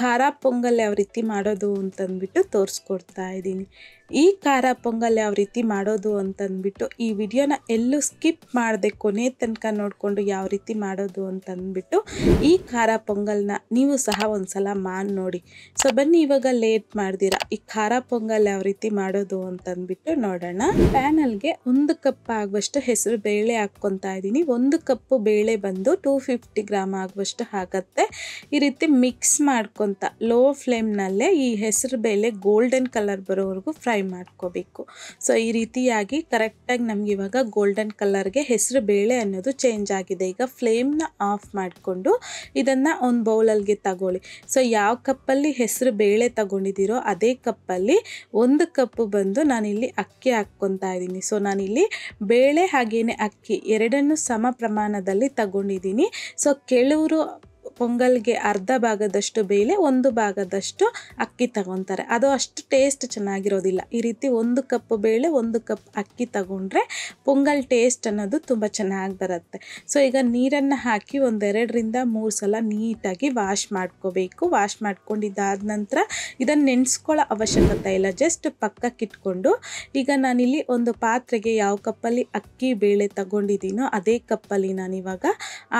ಖಾರ ಪೊಂಗಲ್ ಯಾವ ರೀತಿ ಮಾಡೋದು ಅಂತಂದ್ಬಿಟ್ಟು ತೋರಿಸ್ಕೊಡ್ತಾ ಇದ್ದೀನಿ. ಈ ಖಾರ ಪೊಂಗಲ್ ಯಾವ ರೀತಿ ಮಾಡೋದು ಅಂತಂದ್ಬಿಟ್ಟು ಈ ವಿಡಿಯೋನ ಎಲ್ಲೂ ಸ್ಕಿಪ್ ಮಾಡದೆ ಕೊನೆ ತನಕ ನೋಡಿಕೊಂಡು ಯಾವ ರೀತಿ ಮಾಡೋದು ಅಂತಂದ್ಬಿಟ್ಟು ಈ ಖಾರ ಪೊಂಗಲ್ನ ನೀವು ಸಹ ಒಂದ್ಸಲ ಮಾಡಿ ನೋಡಿ. ಸೊ ಬನ್ನಿ ಇವಾಗ ಲೇಟ್ ಮಾಡ್ದಿರಾ ಈ ಖಾರ ಪೊಂಗಲ್ ಯಾವ ರೀತಿ ಮಾಡೋದು ಅಂತಂದ್ಬಿಟ್ಟು ನೋಡೋಣ. ಪ್ಯಾನಲ್ಗೆ 1 ಕಪ್ ಆಗುವಷ್ಟು ಹೆಸರು ಬೇಳೆ ಹಾಕ್ಕೊತಾ ಇದ್ದೀನಿ. 1 ಕಪ್ ಬೇಳೆ ಬಂದು 250 ಗ್ರಾಮ್ ಆಗುವಷ್ಟು ಆಗುತ್ತೆ. ಈ ರೀತಿ ಮಿಕ್ಸ್ ಮಾಡ್ಕೊತ ಲೋ ಫ್ಲೇಮ್ನಲ್ಲೇ ಈ ಹೆಸರು ಬೇಳೆ ಗೋಲ್ಡನ್ ಕಲರ್ ಬರೋವರೆಗೂ ಫ್ರೈ ಮಾಡ್ಕೋಬೇಕು. ಸೊ ಈ ರೀತಿಯಾಗಿ ಕರೆಕ್ಟಾಗಿ ನಮ್ಗೆ ಇವಾಗ ಗೋಲ್ಡನ್ ಕಲರ್ಗೆ ಹೆಸರು ಬೇಳೆ ಅನ್ನೋದು ಚೇಂಜ್ ಆಗಿದೆ. ಈಗ ಫ್ಲೇಮ್ನ ಆಫ್ ಮಾಡಿಕೊಂಡು ಇದನ್ನು ಒಂದು ಬೌಲಲ್ಗೆ ತಗೊಳ್ಳಿ. ಸೊ ಯಾವ ಕಪ್ಪಲ್ಲಿ ಹೆಸರು ಬೇಳೆ ತಗೊಂಡಿದ್ದೀರೋ ಅದೇ ಕಪ್ಪಲ್ಲಿ 1 ಕಪ್ ಬಂದು ನಾನಿಲ್ಲಿ ಅಕ್ಕಿ ಹಾಕ್ಕೊತಾ ಇದ್ದೀನಿ. ಸೊ ನಾನಿಲ್ಲಿ ಬೇಳೆ ಹಾಗೇನೆ ಅಕ್ಕಿ ಎರಡನ್ನೂ ಸಮ ಪ್ರಮಾಣದಲ್ಲಿ ತಗೊಂಡಿದ್ದೀನಿ. ಸೊ ಕೆಲವರು ಪೊಂಗಲ್ಗೆ ಅರ್ಧ ಭಾಗದಷ್ಟು ಬೇಳೆ 1 ಭಾಗದಷ್ಟು ಅಕ್ಕಿ ತಗೊತಾರೆ. ಅದು ಅಷ್ಟು ಟೇಸ್ಟ್ ಚೆನ್ನಾಗಿರೋದಿಲ್ಲ. ಈ ರೀತಿ 1 ಕಪ್ ಬೇಳೆ 1 ಕಪ್ ಅಕ್ಕಿ ತಗೊಂಡ್ರೆ ಪೊಂಗಲ್ ಟೇಸ್ಟ್ ಅನ್ನೋದು ತುಂಬ ಚೆನ್ನಾಗಿ ಬರುತ್ತೆ. ಸೊ ಈಗ ನೀರನ್ನು ಹಾಕಿ 1-2 ರಿಂದ 3 ಸಲ ನೀಟಾಗಿ ವಾಶ್ ಮಾಡ್ಕೋಬೇಕು. ವಾಶ್ ಮಾಡ್ಕೊಂಡಿದ್ದಾದ ನಂತರ ಇದನ್ನು ನೆನೆಸ್ಕೊಳ್ಳೋ ಅವಶ್ಯಕತೆ ಇಲ್ಲ. ಜಸ್ಟ್ ಪಕ್ಕಕ್ಕೆ ಇಟ್ಕೊಂಡು ಈಗ ನಾನಿಲ್ಲಿ ಒಂದು ಪಾತ್ರೆಗೆ ಯಾವ ಕಪ್ಪಲ್ಲಿ ಅಕ್ಕಿ ಬೇಳೆ ತಗೊಂಡಿದ್ದೀನೋ ಅದೇ ಕಪ್ಪಲ್ಲಿ ನಾನಿವಾಗ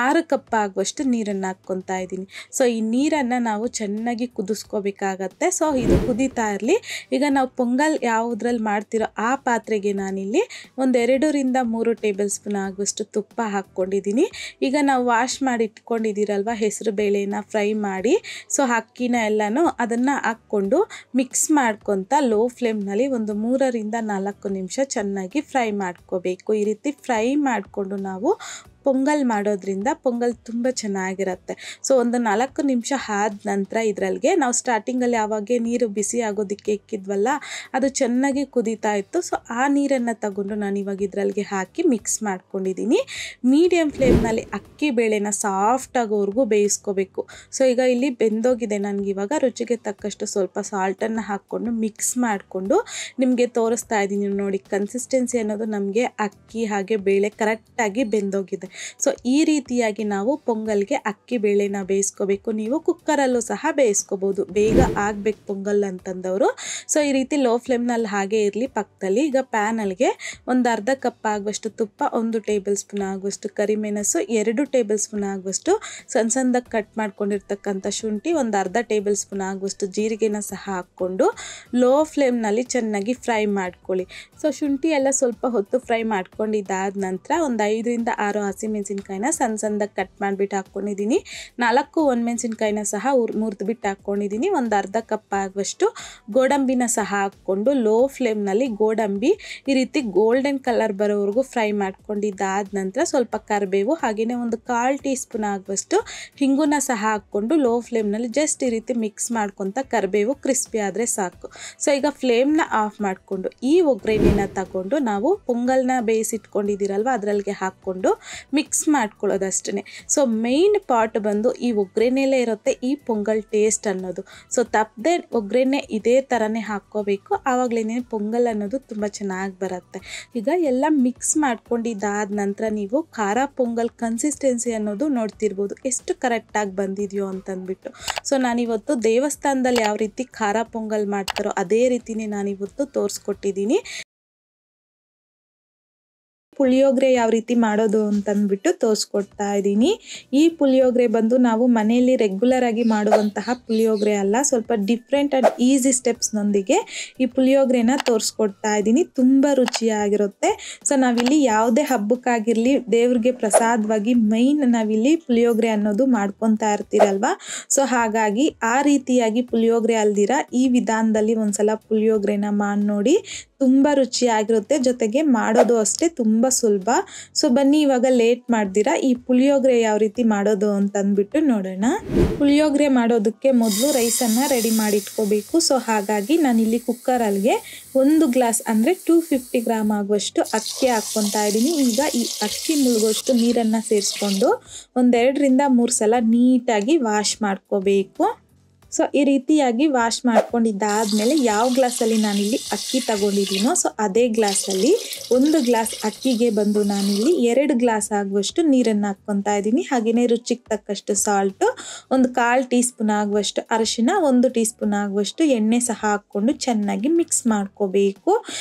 6 ಕಪ್ ಆಗುವಷ್ಟು ನೀರನ್ನು ಹಾಕ್ಕೊತಾ ಇದ್ದೀನಿ. ಸೊ ಈ ನೀರನ್ನು ನಾವು ಚೆನ್ನಾಗಿ ಕುದಿಸ್ಕೋಬೇಕಾಗತ್ತೆ. ಸೊ ಇದು ಕುದೀತಾ ಇರಲಿ. ಈಗ ನಾವು ಪೊಂಗಲ್ ಯಾವುದ್ರಲ್ಲಿ ಮಾಡ್ತಿರೋ ಆ ಪಾತ್ರೆಗೆ ನಾನಿಲ್ಲಿ 1-2 ರಿಂದ 3 ಟೇಬಲ್ ಸ್ಪೂನ್ ಆಗುವಷ್ಟು ತುಪ್ಪ ಹಾಕ್ಕೊಂಡಿದ್ದೀನಿ. ಈಗ ನಾವು ವಾಶ್ ಮಾಡಿ ಇಟ್ಕೊಂಡಿದ್ದೀರಲ್ವ ಹೆಸರು ಬೇಳೆನ ಫ್ರೈ ಮಾಡಿ, ಸೊ ಅಕ್ಕಿನ ಎಲ್ಲನೂ ಅದನ್ನು ಹಾಕ್ಕೊಂಡು ಮಿಕ್ಸ್ ಮಾಡ್ಕೊತ ಲೋ ಫ್ಲೇಮ್ನಲ್ಲಿ ಒಂದು 3 ರಿಂದ 4 ನಿಮಿಷ ಚೆನ್ನಾಗಿ ಫ್ರೈ ಮಾಡ್ಕೋಬೇಕು. ಈ ರೀತಿ ಫ್ರೈ ಮಾಡಿಕೊಂಡು ನಾವು ಪೊಂಗಲ್ ಮಾಡೋದ್ರಿಂದ ಪೊಂಗಲ್ ತುಂಬ ಚೆನ್ನಾಗಿರುತ್ತೆ. ಸೊ ಒಂದು 4 ನಿಮಿಷ ಆದ ನಂತರ ಇದರಲ್ಲಿಗೆ ನಾವು ಸ್ಟಾರ್ಟಿಂಗಲ್ಲಿ ಯಾವಾಗೆ ನೀರು ಬಿಸಿ ಆಗೋದಕ್ಕೆ ಇಕ್ಕಿದ್ವಲ್ಲ ಅದು ಚೆನ್ನಾಗಿ ಕುದೀತಾ ಇತ್ತು. ಸೊ ಆ ನೀರನ್ನು ತಗೊಂಡು ನಾನು ಇವಾಗ ಇದರಲ್ಲಿಗೆ ಹಾಕಿ ಮಿಕ್ಸ್ ಮಾಡ್ಕೊಂಡಿದ್ದೀನಿ. ಮೀಡಿಯಮ್ ಫ್ಲೇಮ್ನಲ್ಲಿ ಅಕ್ಕಿ ಬೇಳೆನ ಸಾಫ್ಟ್ ಆಗೋವರೆಗೂ ಬೇಯಿಸ್ಕೋಬೇಕು. ಸೊ ಈಗ ಇಲ್ಲಿ ಬೆಂದೋಗಿದೆ. ನನಗೆ ಇವಾಗ ರುಚಿಗೆ ತಕ್ಕಷ್ಟು ಸ್ವಲ್ಪ ಸಾಲ್ಟನ್ನು ಹಾಕ್ಕೊಂಡು ಮಿಕ್ಸ್ ಮಾಡಿಕೊಂಡು ನಿಮಗೆ ತೋರಿಸ್ತಾ ಇದ್ದೀನಿ ನೋಡಿ. ಕನ್ಸಿಸ್ಟೆನ್ಸಿ ಅನ್ನೋದು ನಮಗೆ ಅಕ್ಕಿ ಹಾಗೆ ಬೇಳೆ ಕರೆಕ್ಟಾಗಿ ಬೆಂದೋಗಿದೆ. ಸೊ ಈ ರೀತಿಯಾಗಿ ನಾವು ಪೊಂಗಲ್ಗೆ ಅಕ್ಕಿ ಬೇಳೆನ ಬೇಯಿಸ್ಕೋಬೇಕು. ನೀವು ಕುಕ್ಕರಲ್ಲೂ ಸಹ ಬೇಯಿಸ್ಕೋಬೋದು, ಬೇಗ ಆಗಬೇಕು ಪೊಂಗಲ್ ಅಂತಂದವರು. ಸೊ ಈ ರೀತಿ ಲೋ ಫ್ಲೇಮ್ನಲ್ಲಿ ಹಾಗೆ ಇರಲಿ ಪಕ್ಕದಲ್ಲಿ. ಈಗ ಪ್ಯಾನಲ್ಗೆ ಒಂದು ಅರ್ಧ ಕಪ್ ಆಗುವಷ್ಟು ತುಪ್ಪ, 1 ಟೇಬಲ್ ಸ್ಪೂನ್ ಆಗುವಷ್ಟು ಕರಿಮೆಣಸು, 2 ಟೇಬಲ್ ಸ್ಪೂನ್ ಆಗುವಷ್ಟು ಸಣ್ಣದಾಗಿ ಕಟ್ ಮಾಡ್ಕೊಂಡಿರ್ತಕ್ಕಂಥ ಶುಂಠಿ, ಒಂದು ಅರ್ಧ ಟೇಬಲ್ ಸ್ಪೂನ್ ಆಗುವಷ್ಟು ಜೀರಿಗೆನ ಸಹ ಹಾಕ್ಕೊಂಡು ಲೋ ಫ್ಲೇಮ್ನಲ್ಲಿ ಚೆನ್ನಾಗಿ ಫ್ರೈ ಮಾಡ್ಕೊಳ್ಳಿ. ಸೊ ಶುಂಠಿ ಎಲ್ಲ ಸ್ವಲ್ಪ ಹೊತ್ತು ಫ್ರೈ ಮಾಡ್ಕೊಂಡಿದ್ದಾದ ನಂತರ ಒಂದು 5 ರಿಂದ 6 ಹಸಿಮೆಣಸಿನ್ಕಾಯಿನ ಸಣ್ಣದಾಗಿ ಕಟ್ ಮಾಡಿಬಿಟ್ಟು ಹಾಕ್ಕೊಂಡಿದ್ದೀನಿ. 4 ಒಣಮೆಣಸಿನ್ಕಾಯಿನ ಸಹ ಮುರಿದ್ಬಿಟ್ಟು ಹಾಕ್ಕೊಂಡಿದ್ದೀನಿ. ಒಂದು ಅರ್ಧ ಕಪ್ ಆಗುವಷ್ಟು ಗೋಡಂಬಿನ ಸಹ ಹಾಕ್ಕೊಂಡು ಲೋ ಫ್ಲೇಮ್ನಲ್ಲಿ ಗೋಡಂಬಿ ಈ ರೀತಿ ಗೋಲ್ಡನ್ ಕಲರ್ ಬರೋವರೆಗೂ ಫ್ರೈ ಮಾಡ್ಕೊಂಡಿದ್ದಾದ ನಂತರ ಸ್ವಲ್ಪ ಕರಿಬೇವು ಹಾಗೆಯೇ ಒಂದು 1/4 ಟೀ ಸ್ಪೂನ್ ಆಗುವಷ್ಟು ಹಿಂಗುನ ಸಹ ಹಾಕ್ಕೊಂಡು ಲೋ ಫ್ಲೇಮ್ನಲ್ಲಿ ಜಸ್ಟ್ ಈ ರೀತಿ ಮಿಕ್ಸ್ ಮಾಡ್ಕೊತ ಕರಿಬೇವು ಕ್ರಿಸ್ಪಿ ಆದರೆ ಸಾಕು. ಸೊ ಈಗ ಫ್ಲೇಮ್ನ ಆಫ್ ಮಾಡಿಕೊಂಡು ಈ ಒಗ್ಗರಣೆನ ತಗೊಂಡು ನಾವು ಪೊಂಗಲ್ನ ಬೇಯಿಸಿಟ್ಕೊಂಡಿದ್ದೀರಲ್ವ ಅದರಲ್ಲಿಗೆ ಹಾಕ್ಕೊಂಡು ಮಿಕ್ಸ್ ಮಾಡ್ಕೊಳ್ಳೋದಷ್ಟೇ. ಸೊ ಮೇನ್ ಪಾರ್ಟ್ ಬಂದು ಈ ಒಗ್ಗರಣೆಯಲ್ಲೇ ಇರುತ್ತೆ ಈ ಪೊಂಗಲ್ ಟೇಸ್ಟ್ ಅನ್ನೋದು. ಸೊ ತಪ್ಪದೆ ಒಗ್ಗರಣೆ ಇದೇ ಥರನೇ ಹಾಕ್ಕೋಬೇಕು, ಆವಾಗಲೇ ಪೊಂಗಲ್ ಅನ್ನೋದು ತುಂಬ ಚೆನ್ನಾಗಿ ಬರುತ್ತೆ. ಈಗ ಎಲ್ಲ ಮಿಕ್ಸ್ ಮಾಡ್ಕೊಂಡಿದ್ದಾದ ನಂತರ ನೀವು ಖಾರ ಪೊಂಗಲ್ ಕನ್ಸಿಸ್ಟೆನ್ಸಿ ಅನ್ನೋದು ನೋಡ್ತಿರ್ಬೋದು ಎಷ್ಟು ಕರೆಕ್ಟಾಗಿ ಬಂದಿದೆಯೋ ಅಂತಂದ್ಬಿಟ್ಟು. ಸೊ ನಾನಿವತ್ತು ದೇವಸ್ಥಾನದಲ್ಲಿ ಯಾವ ರೀತಿ ಖಾರ ಪೊಂಗಲ್ ಮಾಡ್ತಾರೋ ಅದೇ ರೀತಿನೇ ನಾನಿವತ್ತು ತೋರಿಸ್ಕೊಟ್ಟಿದ್ದೀನಿ. ಪುಳಿಯೋಗರೆ ಯಾವ ರೀತಿ ಮಾಡೋದು ಅಂತಂದ್ಬಿಟ್ಟು ತೋರಿಸ್ಕೊಡ್ತಾ ಇದ್ದೀನಿ. ಈ ಪುಳಿಯೋಗರೆ ಬಂದು ನಾವು ಮನೆಯಲ್ಲಿ ರೆಗ್ಯುಲರ್ ಆಗಿ ಮಾಡುವಂತಹ ಪುಳಿಯೋಗರೆ ಅಲ್ಲ, ಸ್ವಲ್ಪ ಡಿಫ್ರೆಂಟ್ ಆ್ಯಂಡ್ ಈಸಿ ಸ್ಟೆಪ್ಸ್ನೊಂದಿಗೆ ಈ ಪುಳಿಯೋಗರೆನ ತೋರಿಸ್ಕೊಡ್ತಾ ಇದ್ದೀನಿ. ತುಂಬ ರುಚಿಯಾಗಿರುತ್ತೆ. ಸೊ ನಾವಿಲ್ಲಿ ಯಾವುದೇ ಹಬ್ಬಕ್ಕಾಗಿರಲಿ ದೇವ್ರಿಗೆ ಪ್ರಸಾದವಾಗಿ ಮೈನ್ ನಾವಿಲ್ಲಿ ಪುಳಿಯೋಗರೆ ಅನ್ನೋದು ಮಾಡ್ಕೊತಾ ಇರ್ತೀರಲ್ವ. ಸೊ ಹಾಗಾಗಿ ಆ ರೀತಿಯಾಗಿ ಪುಳಿಯೋಗರೆ ಅಲ್ದಿರ ಈ ವಿಧಾನದಲ್ಲಿ ಒಂದ್ಸಲ ಪುಳಿಯೋಗರೆನ ಮಾಡಿ ನೋಡಿ, ತುಂಬ ರುಚಿಯಾಗಿರುತ್ತೆ. ಜೊತೆಗೆ ಮಾಡೋದು ಅಷ್ಟೇ ತುಂಬ ಸುಲಭ. ಸೊ ಬನ್ನಿ ಇವಾಗ ಲೇಟ್ ಮಾಡ್ದಿರಾ ಈ ಪುಳಿಯೋಗರೆ ಯಾವ ರೀತಿ ಮಾಡೋದು ಅಂತಂದ್ಬಿಟ್ಟು ನೋಡೋಣ. ಪುಳಿಯೋಗರೆ ಮಾಡೋದಕ್ಕೆ ಮೊದಲು ರೈಸನ್ನು ರೆಡಿ ಮಾಡಿ ಇಟ್ಕೋಬೇಕು. ಸೊ ಹಾಗಾಗಿ ನಾನಿಲ್ಲಿ ಕುಕ್ಕರಲ್ಲಿಗೆ 1 ಗ್ಲಾಸ್ ಅಂದರೆ 250 ಗ್ರಾಮ್ ಆಗುವಷ್ಟು ಅಕ್ಕಿ ಹಾಕ್ಕೊತಾ ಇದ್ದೀನಿ. ಈಗ ಈ ಅಕ್ಕಿ ಮುಳುಗೋಷ್ಟು ನೀರನ್ನು ಸೇರಿಸ್ಕೊಂಡು 1-2 ರಿಂದ 3 ಸಲ ನೀಟಾಗಿ ವಾಶ್ ಮಾಡ್ಕೋಬೇಕು. ಸೊ ಈ ರೀತಿಯಾಗಿ ವಾಶ್ ಮಾಡ್ಕೊಂಡಿದ್ದಾದಮೇಲೆ ಯಾವ ಗ್ಲಾಸಲ್ಲಿ ನಾನಿಲ್ಲಿ ಅಕ್ಕಿ ತಗೊಂಡಿದ್ದೀನೋ ಸೊ ಅದೇ ಗ್ಲಾಸಲ್ಲಿ 1 ಗ್ಲಾಸ್ ಅಕ್ಕಿಗೆ ಬಂದು ನಾನಿಲ್ಲಿ 2 ಗ್ಲಾಸ್ ಆಗುವಷ್ಟು ನೀರನ್ನು ಹಾಕ್ಕೊತಾ ಇದ್ದೀನಿ. ಹಾಗೆಯೇ ರುಚಿಗೆ ತಕ್ಕಷ್ಟು ಸಾಲ್ಟು, ಒಂದು 1/4 ಟೀ ಸ್ಪೂನ್ ಆಗುವಷ್ಟು ಅರಿಶಿನ, 1 ಟೀ ಸ್ಪೂನ್ ಆಗುವಷ್ಟು ಎಣ್ಣೆ ಸಹ ಹಾಕ್ಕೊಂಡು ಚೆನ್ನಾಗಿ ಮಿಕ್ಸ್ ಮಾಡ್ಕೋಬೇಕು.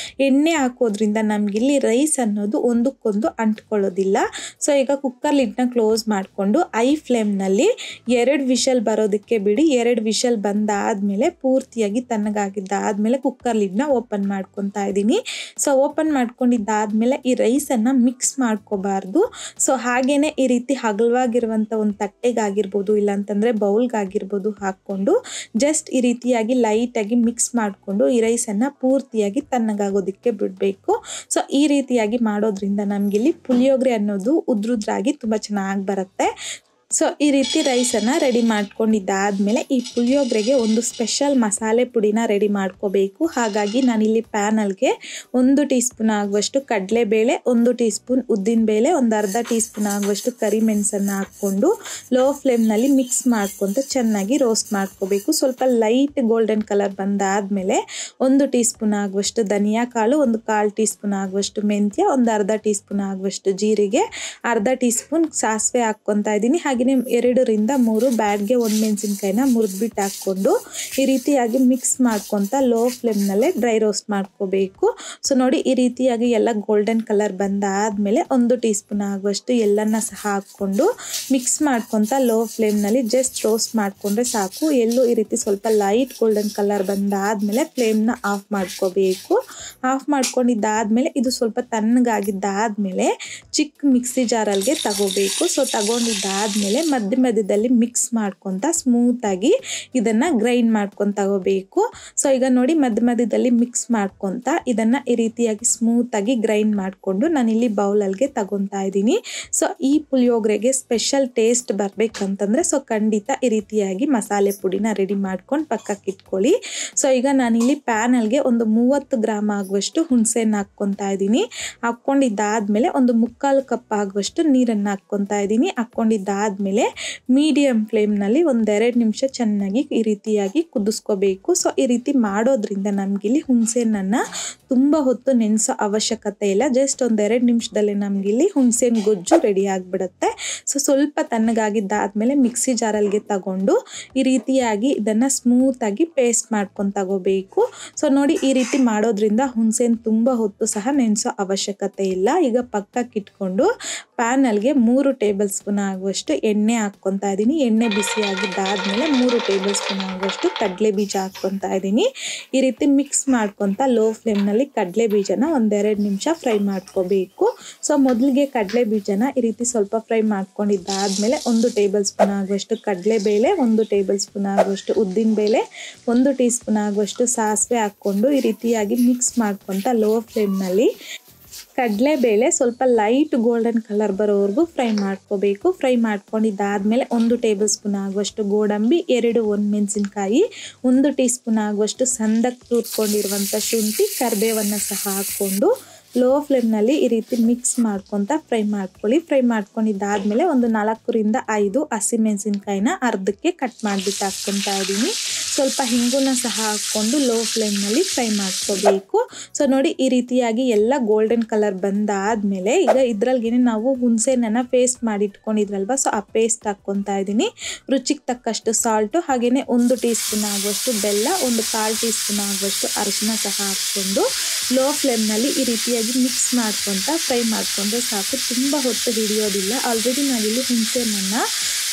ಎಣ್ಣೆ ಹಾಕೋದ್ರಿಂದ ನಮಗಿಲ್ಲಿ ರೈಸ್ ಅನ್ನೋದು ಒಂದಕ್ಕೊಂದು ಅಂಟ್ಕೊಳ್ಳೋದಿಲ್ಲ. ಸೊ ಈಗ ಕುಕ್ಕರ್ ಲಿಡ್ನ ಕ್ಲೋಸ್ ಮಾಡಿಕೊಂಡು ಐ ಫ್ಲೇಮ್ನಲ್ಲಿ 2 ವಿಷಲ್ ಬರೋದಕ್ಕೆ ಬಿಡಿ. 2 ವಿಷಲ್ ಬಂದಾದಮೇಲೆ ಪೂರ್ತಿಯಾಗಿ ತಣ್ಣಗಾಗಿದ್ದಾದಮೇಲೆ ಕುಕ್ಕರ್ ಲಿಡ್ನ ಓಪನ್ ಮಾಡ್ಕೊತಾ ಇದ್ದೀನಿ. ಸೊ ಓಪನ್ ಮಾಡ್ಕೊಂಡಿದ್ದಾದಮೇಲೆ ಈ ರೈಸನ್ನು ಮಿಕ್ಸ್ ಮಾಡ್ಕೋಬಾರ್ದು. ಸೊ ಹಾಗೇನೆ ಈ ರೀತಿ ಅಗಲವಾಗಿರುವಂಥ ಒಂದು ತಟ್ಟೆಗಾಗಿರ್ಬೋದು, ಇಲ್ಲಾಂತಂದರೆ ಬೌಲ್ಗಾಗಿರ್ಬೋದು ಹಾಕ್ಕೊಂಡು ಜಸ್ಟ್ ಈ ರೀತಿಯಾಗಿ ಲೈಟಾಗಿ ಮಿಕ್ಸ್ ಮಾಡಿಕೊಂಡು ಈ ರೈಸನ್ನು ಪೂರ್ತಿಯಾಗಿ ತಣ್ಣಗಾಗೋದಕ್ಕೆ ಬಿಡಬೇಕು. ಸೊ ಈ ರೀತಿಯಾಗಿ ಮಾಡೋದ್ರಿಂದ ನಮಗಿಲ್ಲಿ ಪುಳಿಯೋಗರೆ ಅನ್ನೋದು ಉದ್ರುದ್ರಾಗಿ ತುಂಬ ಚೆನ್ನಾಗಿ ಬರುತ್ತೆ. ಸೊ ಈ ರೀತಿ ರೈಸನ್ನು ರೆಡಿ ಮಾಡ್ಕೊಂಡಿದ್ದಾದಮೇಲೆ ಈ ಪುಳಿಯೋಗರೆಗೆ ಒಂದು ಸ್ಪೆಷಲ್ ಮಸಾಲೆ ಪುಡಿನ ರೆಡಿ ಮಾಡ್ಕೋಬೇಕು. ಹಾಗಾಗಿ ನಾನಿಲ್ಲಿ ಪ್ಯಾನಲ್ಗೆ 1 ಟೀ ಸ್ಪೂನ್ ಆಗುವಷ್ಟು ಕಡಲೆಬೇಳೆ, 1 ಟೀ ಸ್ಪೂನ್ ಉದ್ದಿನಬೇಳೆ, ಒಂದು ಅರ್ಧ ಟೀ ಸ್ಪೂನ್ ಆಗುವಷ್ಟು ಕರಿಮೆಣಸನ್ನು ಹಾಕ್ಕೊಂಡು ಲೋ ಫ್ಲೇಮ್ನಲ್ಲಿ ಮಿಕ್ಸ್ ಮಾಡ್ಕೊತ ಚೆನ್ನಾಗಿ ರೋಸ್ಟ್ ಮಾಡ್ಕೋಬೇಕು. ಸ್ವಲ್ಪ ಲೈಟ್ ಗೋಲ್ಡನ್ ಕಲರ್ ಬಂದಾದಮೇಲೆ 1 ಟೀ ಸ್ಪೂನ್ ಆಗುವಷ್ಟು ಧನಿಯಾ ಕಾಳು, ಒಂದು 1/4 ಟೀ ಸ್ಪೂನ್ ಆಗುವಷ್ಟು ಮೆಂತ್ಯ, ಒಂದು ಅರ್ಧ ಟೀ ಸ್ಪೂನ್ ಆಗುವಷ್ಟು ಜೀರಿಗೆ, ಅರ್ಧ ಟೀ ಸ್ಪೂನ್ ಸಾಸಿವೆ ಹಾಕ್ಕೊತಾ ಇದ್ದೀನಿ. ಹಾಗೆ 2 ರಿಂದ 3 ಬ್ಯಾಡ್ಗೆ ಒಣಮೆಣಸಿನ್ಕಾಯಿನ ಮುರಿದ್ಬಿಟ್ಟು ಹಾಕ್ಕೊಂಡು ಈ ರೀತಿಯಾಗಿ ಮಿಕ್ಸ್ ಮಾಡ್ಕೊತ ಲೋ ಫ್ಲೇಮ್ನಲ್ಲೇ ಡ್ರೈ ರೋಸ್ಟ್ ಮಾಡ್ಕೋಬೇಕು. ಸೊ ನೋಡಿ ಈ ರೀತಿಯಾಗಿ ಎಲ್ಲ ಗೋಲ್ಡನ್ ಕಲರ್ ಬಂದಾದಮೇಲೆ 1 ಟೀ ಸ್ಪೂನ್ ಆಗುವಷ್ಟು ಎಲ್ಲನ್ನ ಸಹ ಹಾಕ್ಕೊಂಡು ಮಿಕ್ಸ್ ಮಾಡ್ಕೊತ ಲೋ ಫ್ಲೇಮ್ನಲ್ಲಿ ಜಸ್ಟ್ ರೋಸ್ಟ್ ಮಾಡಿಕೊಂಡ್ರೆ ಸಾಕು. ಎಲ್ಲೂ ಈ ರೀತಿ ಸ್ವಲ್ಪ ಲೈಟ್ ಗೋಲ್ಡನ್ ಕಲರ್ ಬಂದಾದಮೇಲೆ ಫ್ಲೇಮ್ನ ಆಫ್ ಮಾಡ್ಕೋಬೇಕು. ಆಫ್ ಮಾಡ್ಕೊಂಡಿದ್ದಾದಮೇಲೆ ಇದು ಸ್ವಲ್ಪ ತಣ್ಣಗಾಗಿದ್ದಾದಮೇಲೆ ಚಿಕ್ಕ ಮಿಕ್ಸಿ ಜಾರಲ್ಗೆ ತಗೋಬೇಕು. ಸೊ ತಗೊಂಡಿದ್ದಾದಮೇಲೆ ಮಧ್ಯದಲ್ಲಿ ಮಿಕ್ಸ್ ಮಾಡ್ಕೊತ ಸ್ಮೂತಾಗಿ ಇದನ್ನು ಗ್ರೈಂಡ್ ಮಾಡ್ಕೊಂಡು ತಗೋಬೇಕು. ಸೊ ಈಗ ನೋಡಿ ಮಧ್ಯದಲ್ಲಿ ಮಿಕ್ಸ್ ಮಾಡ್ಕೊತ ಇದನ್ನು ಈ ರೀತಿಯಾಗಿ ಸ್ಮೂತಾಗಿ ಗ್ರೈಂಡ್ ಮಾಡಿಕೊಂಡು ನಾನಿಲ್ಲಿ ಬೌಲಲ್ಗೆ ತಗೊತಾ ಇದ್ದೀನಿ. ಸೊ ಈ ಪುಳಿಯೋಗರೆಗೆ ಸ್ಪೆಷಲ್ ಟೇಸ್ಟ್ ಬರಬೇಕಂತಂದರೆ ಸೊ ಖಂಡಿತ ಈ ರೀತಿಯಾಗಿ ಮಸಾಲೆ ಪುಡಿನ ರೆಡಿ ಮಾಡ್ಕೊಂಡು ಪಕ್ಕಕ್ಕೆ ಇಟ್ಕೊಳ್ಳಿ. ಸೊ ಈಗ ನಾನಿಲ್ಲಿ ಪ್ಯಾನಲ್ಗೆ ಒಂದು 30 ಗ್ರಾಮ್ ಆಗುವಷ್ಟು ಹುಣಸೆಹಣ್ಣು ಹಾಕ್ಕೊತಾ ಇದ್ದೀನಿ. ಹಾಕ್ಕೊಂಡಿದ್ದಾದಮೇಲೆ ಒಂದು 3/4 ಕಪ್ ಆಗುವಷ್ಟು ನೀರನ್ನು ಹಾಕ್ಕೊತಾ ಇದ್ದೀನಿ. ಹಾಕ್ಕೊಂಡಿದ್ದಾದಮೇಲೆ ಮೀಡಿಯಂ ಫ್ಲೇಮ್ನಲ್ಲಿ 1-2 ನಿಮಿಷ ಚೆನ್ನಾಗಿ ಈ ರೀತಿಯಾಗಿ ಕುದಿಸ್ಕೋಬೇಕು. ಸೊ ಈ ರೀತಿ ಮಾಡೋದ್ರಿಂದ ನಮಗಿಲ್ಲಿ ಹುಣಸೆಹಣ್ಣನ್ನು ತುಂಬ ಹೊತ್ತು ನೆನೆಸೋ ಅವಶ್ಯಕತೆ ಇಲ್ಲ. ಜಸ್ಟ್ 1-2 ನಿಮಿಷದಲ್ಲೇ ನಮಗಿಲ್ಲಿ ಹುಣಸೆಹಣ್ಣು ಗೊಜ್ಜು ರೆಡಿ ಆಗಿಬಿಡುತ್ತೆ. ಸೊ ಸ್ವಲ್ಪ ತಣ್ಣಗಾಗಿದ್ದಾದಮೇಲೆ ಮಿಕ್ಸಿ ಜಾರಲ್ಗೆ ತಗೊಂಡು ಈ ರೀತಿಯಾಗಿ ಇದನ್ನು ಸ್ಮೂತಾಗಿ ಪೇಸ್ಟ್ ಮಾಡ್ಕೊಂಡು ತಗೋಬೇಕು. ಸೊ ನೋಡಿ ಈ ರೀತಿ ಮಾಡೋದ್ರಿಂದ ಹುಣಸೆಹಣ್ಣು ತುಂಬ ಹೊತ್ತು ಸಹ ನೆನೆಸೋ ಅವಶ್ಯಕತೆ ಇಲ್ಲ. ಈಗ ಪಕ್ಕಕ್ಕೆ ಇಟ್ಕೊಂಡು ಪ್ಯಾನಲ್ಗೆ 3 ಟೇಬಲ್ ಸ್ಪೂನ್ ಆಗುವಷ್ಟು ಎಣ್ಣೆ ಹಾಕ್ಕೊತಾ ಇದ್ದೀನಿ. ಎಣ್ಣೆ ಬಿಸಿ ಆಗಿದ್ದಾದಮೇಲೆ 3 ಟೇಬಲ್ ಸ್ಪೂನ್ ಆಗುವಷ್ಟು ಕಡಲೆ ಬೀಜ ಹಾಕ್ಕೊತಾ ಇದ್ದೀನಿ. ಈ ರೀತಿ ಮಿಕ್ಸ್ ಮಾಡ್ಕೊತ ಲೋ ಫ್ಲೇಮ್ನಲ್ಲಿ ಕಡಲೆ ಬೀಜನ 1-2 ನಿಮಿಷ ಫ್ರೈ ಮಾಡ್ಕೋಬೇಕು. ಸೊ ಮೊದಲಿಗೆ ಕಡಲೆ ಬೀಜನ ಈ ರೀತಿ ಸ್ವಲ್ಪ ಫ್ರೈ ಮಾಡ್ಕೊಂಡಿದ್ದಾದಮೇಲೆ 1 ಟೇಬಲ್ ಸ್ಪೂನ್ ಆಗುವಷ್ಟು ಕಡಲೆಬೇಳೆ, 1 ಟೇಬಲ್ ಸ್ಪೂನ್ ಆಗುವಷ್ಟು ಉದ್ದಿನಬೇಳೆ, 1 ಟೀ ಸ್ಪೂನ್ ಆಗುವಷ್ಟು ಸಾಸಿವೆ ಹಾಕ್ಕೊಂಡು ಈ ರೀತಿಯಾಗಿ ಮಿಕ್ಸ್ ಮಾಡ್ಕೊತ ಲೋ ಫ್ಲೇಮ್ನಲ್ಲಿ ಕಡಲೆಬೇಳೆ ಸ್ವಲ್ಪ ಲೈಟ್ ಗೋಲ್ಡನ್ ಕಲರ್ ಬರೋವರೆಗೂ ಫ್ರೈ ಮಾಡ್ಕೋಬೇಕು. ಫ್ರೈ ಮಾಡ್ಕೊಂಡಿದ್ದಾದಮೇಲೆ 1 ಟೇಬಲ್ ಸ್ಪೂನ್ ಆಗುವಷ್ಟು ಗೋಡಂಬಿ, 2 ಒಣಮೆಣಸಿನ್ಕಾಯಿ, 1 ಟೀ ಸ್ಪೂನ್ ಆಗುವಷ್ಟು ಸಣ್ಣದಾಗಿ ತುರ್ಕೊಂಡಿರುವಂಥ ಶುಂಠಿ, ಕರಿಬೇವನ್ನು ಸಹ ಹಾಕ್ಕೊಂಡು ಲೋ ಫ್ಲೇಮ್ನಲ್ಲಿ ಈ ರೀತಿ ಮಿಕ್ಸ್ ಮಾಡ್ಕೊತ ಫ್ರೈ ಮಾಡ್ಕೊಳ್ಳಿ. ಫ್ರೈ ಮಾಡ್ಕೊಂಡಿದ್ದಾದಮೇಲೆ ಒಂದು 4 ರಿಂದ 5 ಹಸಿಮೆಣಸಿನ್ಕಾಯಿನ ಅರ್ಧಕ್ಕೆ ಕಟ್ ಮಾಡಿಬಿಟ್ಟು ಹಾಕ್ಕೊತಾ ಇದ್ದೀನಿ. ಸ್ವಲ್ಪ ಹಿಂಗುನ ಸಹ ಹಾಕ್ಕೊಂಡು ಲೋ ಫ್ಲೇಮ್ನಲ್ಲಿ ಫ್ರೈ ಮಾಡ್ಕೋಬೇಕು. ಸೊ ನೋಡಿ ಈ ರೀತಿಯಾಗಿ ಎಲ್ಲ ಗೋಲ್ಡನ್ ಕಲರ್ ಬಂದಾದಮೇಲೆ ಈಗ ಇದರಲ್ಲಿಗೆ ನಾವು ಹುಣಸೆಹಣ್ಣನ್ನು ಪೇಸ್ಟ್ ಮಾಡಿ ಇಟ್ಕೊಂಡಿದ್ರಲ್ವ, ಸೊ ಆ ಪೇಸ್ಟ್ ಹಾಕ್ಕೊತಾ ಇದ್ದೀನಿ. ರುಚಿಗೆ ತಕ್ಕಷ್ಟು ಸಾಲ್ಟು, ಹಾಗೆಯೇ 1 ಟೀ ಸ್ಪೂನ್ ಆಗುವಷ್ಟು ಬೆಲ್ಲ, ಒಂದು 1/4 ಟೀ ಸ್ಪೂನ್ ಆಗುವಷ್ಟು ಅರಿಶಿನ ಸಹ ಹಾಕ್ಕೊಂಡು ಲೋ ಫ್ಲೇಮ್ನಲ್ಲಿ ಈ ರೀತಿಯಾಗಿ ಮಿಕ್ಸ್ ಮಾಡ್ಕೊತ ಫ್ರೈ ಮಾಡಿಕೊಂಡ್ರೆ ಸಾಕು. ತುಂಬ ಹೊತ್ತು ಹಿಡಿಯೋದಿಲ್ಲ. ಆಲ್ರೆಡಿ ನಾವಿಲ್ಲಿ ಹುಣಸೆಹಣ್ಣನ್ನು